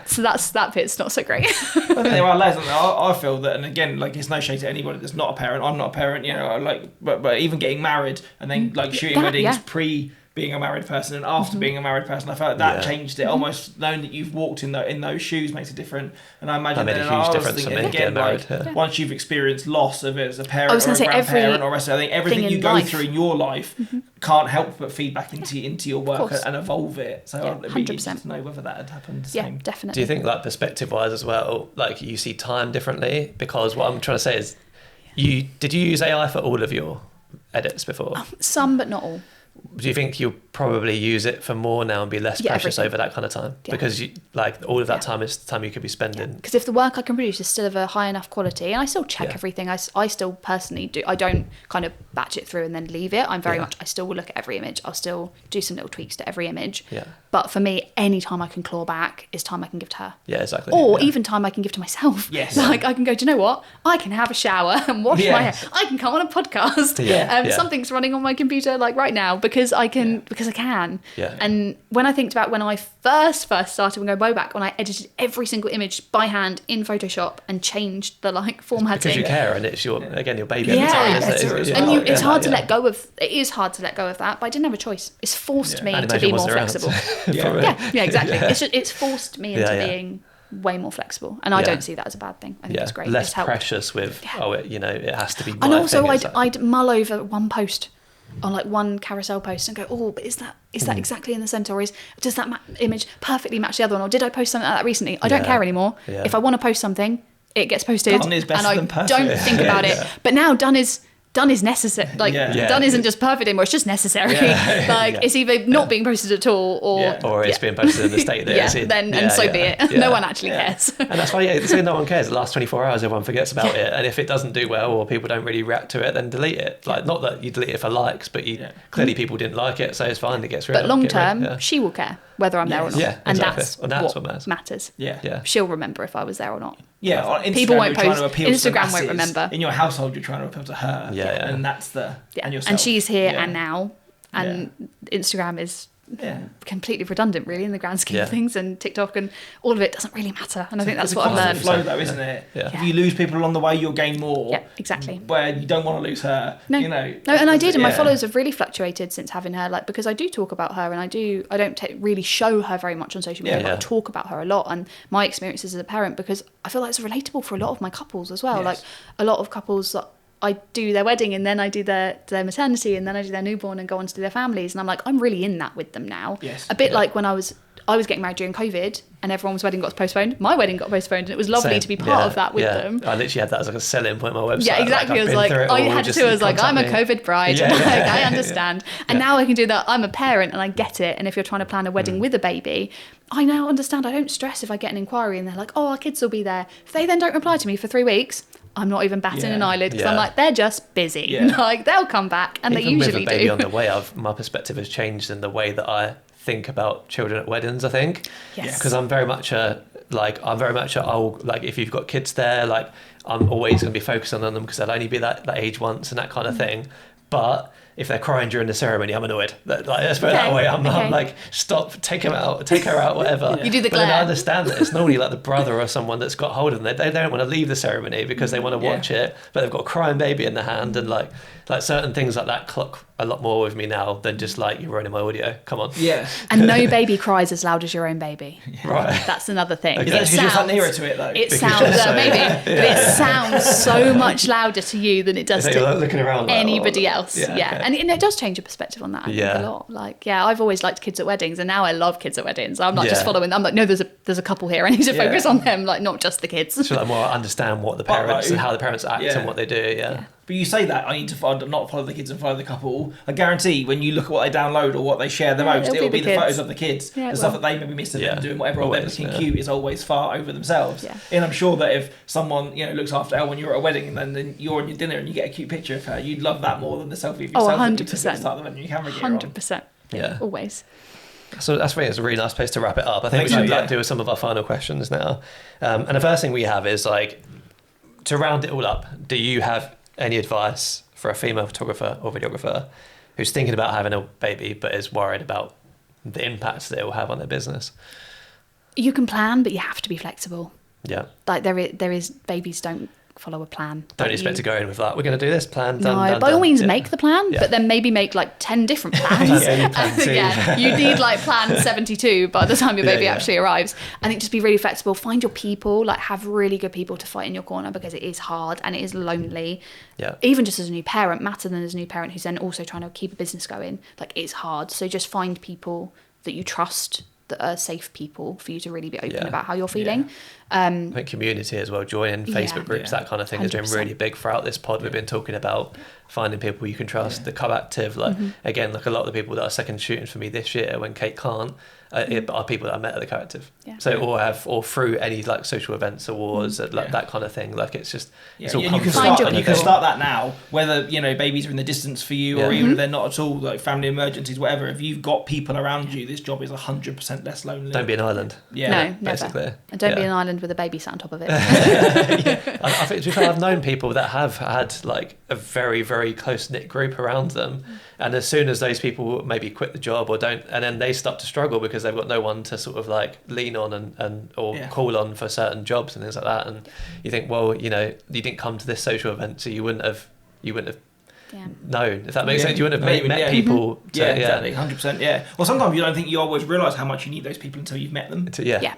So that bit's not so great. I think there are layers. I feel that, and again, like it's no shade to anybody that's not a parent. I'm not a parent, you know. Like, but even getting married and then like shooting weddings pre being a married person and after being a married person, I felt like that changed it. Almost knowing that you've walked in those shoes makes it different. And I imagine that made a huge difference for me again, married. Once you've experienced loss of it as a parent or a grandparent or rest, I think everything you go through in your life can't help but feed back into your work and evolve it. So it'd be interesting to know whether that had happened the same. Definitely. Do you think like perspective wise as well, like you see time differently? Because what I'm trying to say is, did you use AI for all of your edits before? Some, but not all. Do you think you'll probably use it for more now and be less precious over that kind of time? Because all of that time is time you could be spending. Because if the work I can produce is still of a high enough quality, and I still check everything, I still personally do. I don't kind of batch it through and then leave it. I'm very much, I still will look at every image. I'll still do some little tweaks to every image. Yeah. But for me, any time I can claw back is time I can give to her. Yeah, exactly. Or even time I can give to myself. Yes. Like I can go, do you know what? I can have a shower and wash my hair. I can come on a podcast. Something's running on my computer like right now because I can. Because I can. Yeah. And when I think about when I first started, when I go way back, when I edited every single image by hand in Photoshop and changed the like formatting. Because you care and it's your baby at the time, isn't it? And it's hard to let go of. It is hard to let go of that, but I didn't have a choice. It's forced me to be more flexible. Exactly. It's forced me into being way more flexible, and I don't see that as a bad thing. I think it's great. Less precious with it has to be. And also, I'd mull over one post. On like one carousel post and go, but is that exactly in the centre, or does that image perfectly match the other one, or did I post something like that recently? I don't care anymore. If I want to post something, it gets posted, done is better and than perfect. Don't think about it. But now done is necessary. Like done isn't just perfect anymore; it's just necessary. It's either not being posted at all, or it's being posted in the state that it's in. And so be it. No one actually cares. And that's why so no one cares. The last 24 hours, everyone forgets about it. And if it doesn't do well, or people don't really react to it, then delete it. Like not that you delete it for likes, but clearly people didn't like it, so it's fine. It gets rid of it. But long term, she will care whether I'm there or not. Yeah, and exactly. that's what matters. Yeah. She'll remember if I was there or not. Yeah, on Instagram, people won't post. Instagram won't remember. In your household, you're trying to appeal to her. And that's and yourself. And she's here and now, and Instagram is completely redundant, really, in the grand scheme of things. And TikTok and all of it doesn't really matter. And I think that's what I've learned. It's a flow, though, isn't it? Yeah. If you lose people along the way, you'll gain more. Yeah, exactly. Where you don't want to lose her. No, you know. No, and I did, and my followers have really fluctuated since having her. Like because I do talk about her, and I don't really show her very much on social media, but I talk about her a lot and my experiences as a parent because I feel like it's relatable for a lot of my couples as well. Yes. Like a lot of couples that I do their wedding and then I do their maternity and then I do their newborn and go on to do their families. And I'm like, I'm really in that with them now. Yes. A bit like when I was getting married during COVID and everyone's wedding got postponed. My wedding got postponed and it was lovely to be part of that with them. I literally had that as like a selling point on my website. Yeah, exactly. Like, I was like, I'm a COVID bride. Yeah. Like, I understand. And now I can do that. I'm a parent and I get it. And if you're trying to plan a wedding with a baby, I now understand. I don't stress if I get an inquiry and they're like, oh, our kids will be there. If they then don't reply to me for 3 weeks, I'm not even batting an eyelid because I'm like, they're just busy. Yeah. Like, they'll come back, and even they usually with a baby do. on the way, my perspective has changed in the way that I think about children at weddings, I think. Yes. Because I'm very much if you've got kids there, like, I'm always going to be focusing on them because they'll only be that age once and that kind of thing. But if they're crying during the ceremony, I'm annoyed. Like, let's put it that way. I'm like, stop, take her out, whatever. You do the glare. But then I understand that it's normally like the brother or someone that's got hold of them. They don't want to leave the ceremony because they want to watch it, but they've got a crying baby in their hand, and like certain things like that clock a lot more with me now than just like, you're running my audio. Come on. Yeah. And no baby cries as loud as your own baby. Right. That's another thing. Okay. Because you're nearer to it though. It sounds but it sounds so much louder to you than it does to you're looking around like, anybody else. Yeah. Okay. And it does change your perspective on that. I think a lot. Like, I've always liked kids at weddings, and now I love kids at weddings. I'm not just following. I'm like, no, there's a couple here. I need to focus on them, like not just the kids. So like more understand what the parents and how the parents act and what they do. Yeah. But you say that, I need to not follow the kids and follow the couple. I guarantee when you look at what they download or what they share the most, it'll be the photos of the kids. The stuff that they maybe missed of them doing whatever, or they're looking cute is always far over themselves. Yeah. And I'm sure that if someone looks after Elle when you're at a wedding and then you're on your dinner and you get a cute picture of her, you'd love that more than the selfie of yourself. 100%. Start the camera gear on. 100%. Yeah. Always. So that's really, it's a really nice place to wrap it up. I think we should do some of our final questions now. And the first thing we have is like, to round it all up, do you have any advice for a female photographer or videographer who's thinking about having a baby but is worried about the impacts that it will have on their business? You can plan, but you have to be flexible. Yeah. Like there is babies don't follow a plan. Don't expect to go in with that. We're going to do this plan. By all means, make the plan, but then maybe make like 10 different plans. You need like plan 72 by the time your baby actually arrives. I think just be really flexible. Find your people. Like have really good people to fight in your corner because it is hard and it is lonely. Yeah. Even just as a new parent, matter than as a new parent who's then also trying to keep a business going. Like it's hard. So just find people that you trust, that are safe people for you to really be open about how you're feeling. I think community as well, joining Facebook groups, that kind of thing 100%. Has been really big throughout this pod. We've been talking about finding people you can trust, that come active. Like again, like a lot of the people that are second shooting for me this year when Kate can't, are people that I met at the Collective. So or through any like social events, awards, that kind of thing. Like it's just it's all you can start that now, whether babies are in the distance for you or even if they're not at all, like family emergencies, whatever. If you've got people around you, this job is 100% less lonely. Don't be an island. No, basically. Never. And don't be an island with a baby sat on top of it. I think to be fair, I've known people that have had like a very, very close knit group around them, and as soon as those people maybe quit the job or don't, and then they start to struggle because they've got no one to sort of like lean on and call on for certain jobs and things like that, and you think, well, you didn't come to this social event, so you wouldn't have known, if that makes sense. You wouldn't have met people. Exactly, 100%. Well, sometimes you don't think you always realise how much you need those people until you've met them. Definitely.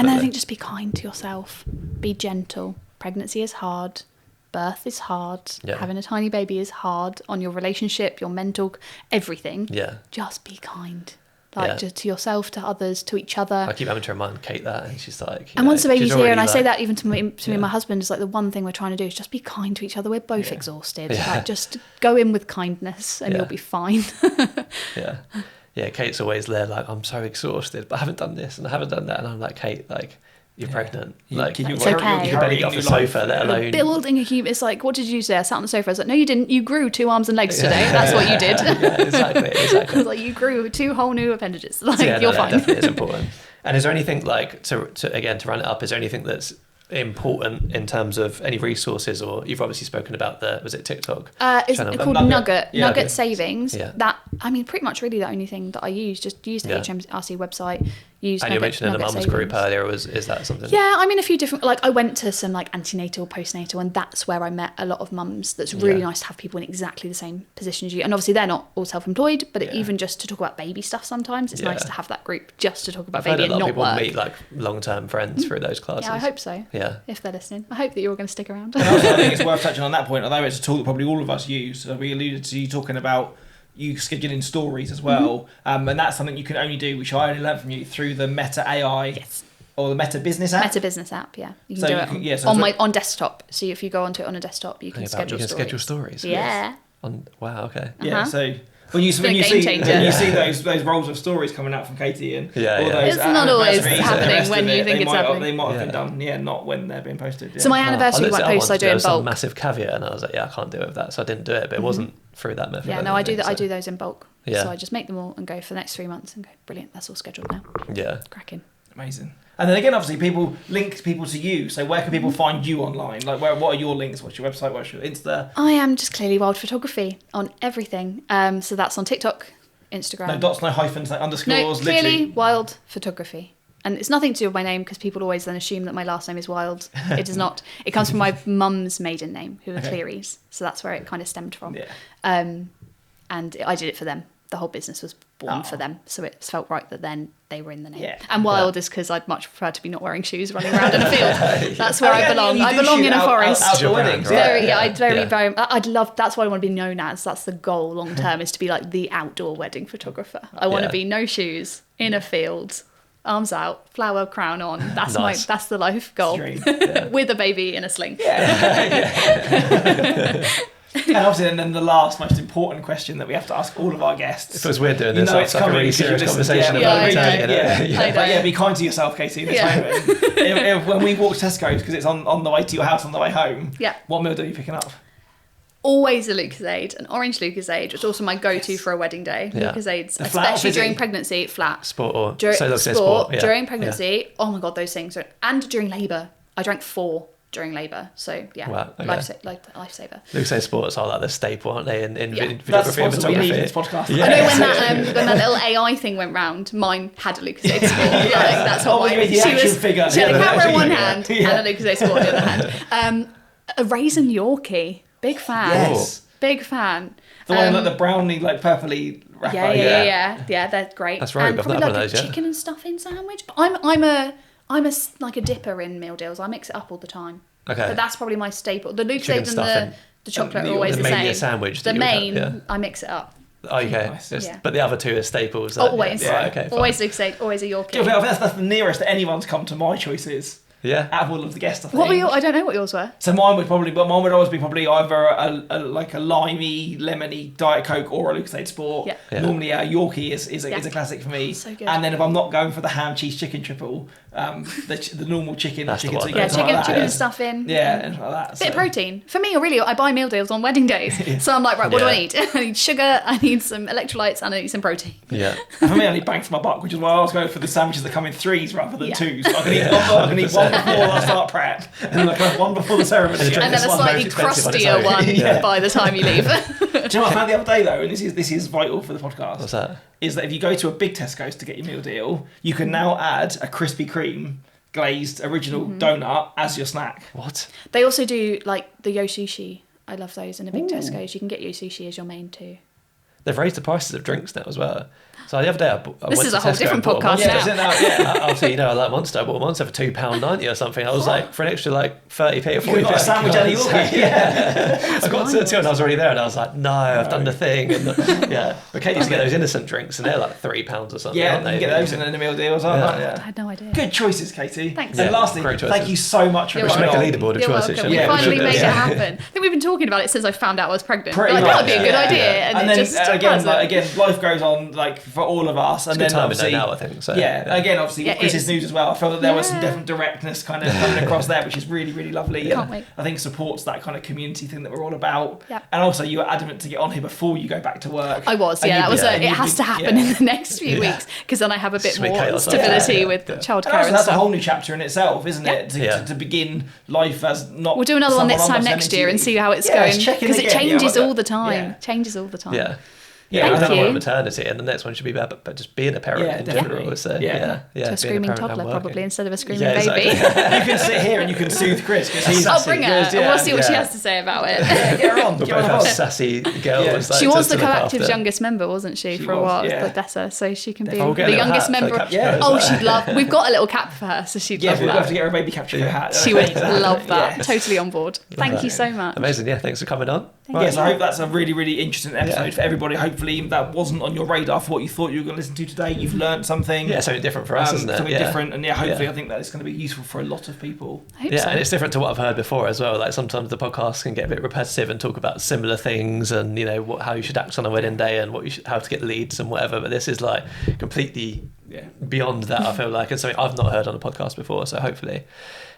And I think just be kind to yourself. Be gentle. Pregnancy is hard. Birth is hard. Having a tiny baby is hard on your relationship, your mental, everything. Just be kind. Just to yourself, to others, to each other. I keep having to remind Kate that, and she's like... And once the baby's here, and I say that even to me and my husband, is like the one thing we're trying to do is just be kind to each other. We're both exhausted. Like just go in with kindness and you'll be fine. Kate's always there like, I'm so exhausted, but I haven't done this and I haven't done that. And I'm like, Kate, like... You're pregnant. Like it's okay. You can barely get off the sofa, let alone building a human. It's like, what did you do today? I sat on the sofa. I was like, no, you didn't. You grew 2 arms and legs today. That's what you did. Exactly. I was like, you grew 2 whole new appendages. Like you're fine. That definitely is important. And is there anything like to run it up? Is there anything that's important in terms of any resources, or you've obviously spoken about was it TikTok? It's called Nugget Savings. Yeah. That, I mean, pretty much really the only thing that I use. Just use the HMRC website. use And you mentioned in the nugget mums savings. group earlier, is that something? Yeah, I'm in a few different, like I went to some like antenatal, postnatal, and that's where I met a lot of mums. That's really nice to have people in exactly the same position as you. And obviously they're not all self-employed, but even just to talk about baby stuff sometimes, it's nice to have that group just to talk about baby and not work. A lot of people meet like long-term friends through those classes. Yeah, I hope so. Yeah. If they're listening. I hope that you're all going to stick around. And also, I think it's worth touching on that point, although it's a tool that probably all of us use. So we alluded to you talking about you scheduling stories as well, and that's something you can only do, which I only learned from you, through the Meta AI or the Meta Business app. Meta Business app, yeah. You can do it on desktop. So if you go onto it on a desktop, you can schedule stories. Yeah. Wow. Okay. Yeah. So when you see those rolls of stories coming out from Katie and all those, it's not always happening when you think it's happening. They might have been done, not when they're being posted. Yeah. So my anniversary posts I do in bulk. Some massive caveat, and I was like, I can't do it with that, so I didn't do it. But it wasn't through that method. Yeah, no, I do that. I do those in bulk. Yeah. So I just make them all and go for the next 3 months and go, brilliant, that's all scheduled now. Yeah. Cracking. Amazing. And then again, obviously, people link people to you. So where can people find you online? Like, what are your links? What's your website? What's your Insta? I am just Clearly Wild Photography on everything. So that's on TikTok, Instagram. No dots, no hyphens, no underscores. No, Clearly Wild Photography. And it's nothing to do with my name, because people always then assume that my last name is Wild. It is not. It comes from my mum's maiden name, who are Clearys. So that's where it kind of stemmed from. Yeah. And I did it for them. The whole business was born for them. So it felt right that then they were in the name. Yeah. And Wild is because I'd much prefer to be not wearing shoes running around in a field. That's where I belong. I belong in a forest. Outdoor weddings. I'd love, that's what I want to be known as. That's the goal long term, is to be like the outdoor wedding photographer. I want to be no shoes, in a field, arms out, flower crown on. That's that's the life goal. With a baby in a sling. And obviously, and then the last most important question that we have to ask all of our guests. It feels weird doing this. It's like a really serious conversation about maternity. Be kind to yourself, Katie, in this moment. When we walk Tesco's, because it's on the way to your house on the way home, what meal are you picking up? Always a Lucozade, an orange Lucozade, which is also my go-to for a wedding day. Lucozades, especially during pregnancy, flat. Sport or sport. During pregnancy, oh my God, those things. And during labour. I drank 4 during labour, so lifesaver. Lucozade Sports are like the staple, aren't they? In that's videography and photography. This podcast. I know when that little AI thing went round, mine had a Lucozade Sport. That's what mine. She had a camera in one hand and a Lucozade Sport in the other hand. A raisin Yorkie, big fan. Yes. Big fan. The one like the brownie, like purpley wrapper. Yeah, they're great. That's right. And probably like a chicken and stuffing sandwich. But I'm a dipper in meal deals. I mix it up all the time. Okay. But that's probably my staple. The Lucozade and the chocolate are always the same. Sandwich. I mix it up. Okay. Nice. But the other 2 are staples. Always. Okay. Always Lucozade. Always a Yorkie. That's the nearest that anyone's come to my choices. Yeah. Out of all of the guests, I think. What were your? I don't know what yours were. So mine would always be either a limey, lemony Diet Coke or a Lucozade Sport. Yeah. Normally a Yorkie is a classic for me. So good. And then if I'm not going for the ham, cheese, chicken triple, the normal chicken. That's chicken, the one. Chicken and stuffing. Yeah, and like that. Bit of protein. For me, really, I buy meal deals on wedding days. So I'm like, right, what do I need? I need sugar, I need some electrolytes, and I need some protein. Yeah. And for me, I need bang for my buck, which is why I was going for the sandwiches that come in 3s rather than 2s. So I can eat one before I start prep, and then I can have one before the ceremony. And then a slightly crustier one by the time you leave. Do you know what I found the other day though, and this is vital for the podcast? What's that? Is that if you go to a big Tesco's to get your meal deal, you can now add a Krispy Kreme glazed original donut as your snack. What? They also do like the Yo Sushi. I love those in a big Tesco's. You can get Yo Sushi as your main too. They've raised the prices of drinks now as well. So the other day I went this is a whole Tesco different podcast now. Obviously, I like Monster. I bought a Monster for £2.90 or something. I was like, for an extra like 30p or 40p. You got a sandwich out of Yorkie. I got to the till and I was already there and I was like, no, I've done the thing. And but Kate used to get those innocent drinks and they're like £3 or something. Yeah, aren't they? you get those in the meal deals, aren't they? I had no idea. Good choices, Katie. Thanks. And lastly, thank you so much for We should make a leaderboard of You're choices. welcome. We finally made it happen. I think we've been talking about it since I found out I was pregnant. That would be a good idea. And then it just again, life goes on like for all of us. And then obviously, now, I think. So, again, obviously, with Chris's news as well, I felt that there was some different directness kind of coming across there, which is really, really lovely. Can't wait. I think supports that kind of community thing that we're all about. Yep. And also, you were adamant to get on here before you go back to work. I was, that was it has to happen in the next few weeks because then I have a bit more stability with childcare and that's stuff. a whole new chapter in itself, isn't it? To begin life as not. We'll do another one this time next year and see how it's going because it changes all the time. Yeah. Yeah, Thank we've done you. one on maternity, and the next one should be about but just being a parent in definitely. general. So, Yeah. To a screaming toddler, probably, instead of a screaming exactly. baby. You can sit here and you can soothe Chris because he's I'll bring her, and we'll see what she Yeah. has to say about it. get her on. We Get her both on. have sassy girls. Like, She was to the look collective's after. youngest member, wasn't she, for a was, while? yeah. But bless her, so she can be we'll get the a little youngest hat for the member. capture Yeah. Oh, she'd love. We've got a little cap for her, so she'd love We'll have to that. get her a baby capture hat. She would love that. Yeah. Totally on board. Thank you so much. Amazing, yeah. Thanks for coming on. Yes, I hope that's a really, really interesting episode for everybody. Hopefully that wasn't on your radar for what you thought you were going to listen to today. You've learned something. Yeah, something different for us, isn't it? Something Yeah. different, and hopefully I think that it's going to be useful for a lot of people. I hope Yeah, so. and it's different to what I've heard before as well. Like sometimes the podcast can get a bit repetitive and talk about similar things, and how you should act on a wedding day and how to get leads and whatever. But this is like completely beyond that. I feel like it's something I've not heard on a podcast before. So hopefully,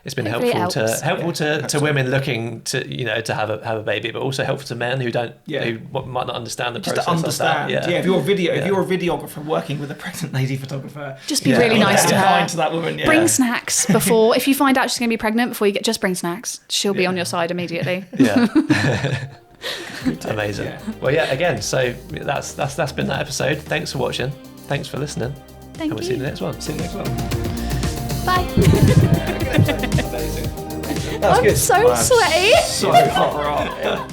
it's been Hopefully helpful it helps. to women looking to to have a baby, but also helpful to men who might not understand the Just process. to understand, of that. if you're a videographer working with a pregnant lady photographer, Just be really nice to her. Kind to that woman. Yeah. Bring snacks before. If you find out she's going to be pregnant before you just bring snacks. She'll be on your side immediately. Yeah. Amazing. Yeah. Well, yeah. Again, so that's been that episode. Thanks for watching. Thanks for listening. Thank and we'll you. see you in the next one. See you next one. Bye. That was I'm good. so sweaty. So hot.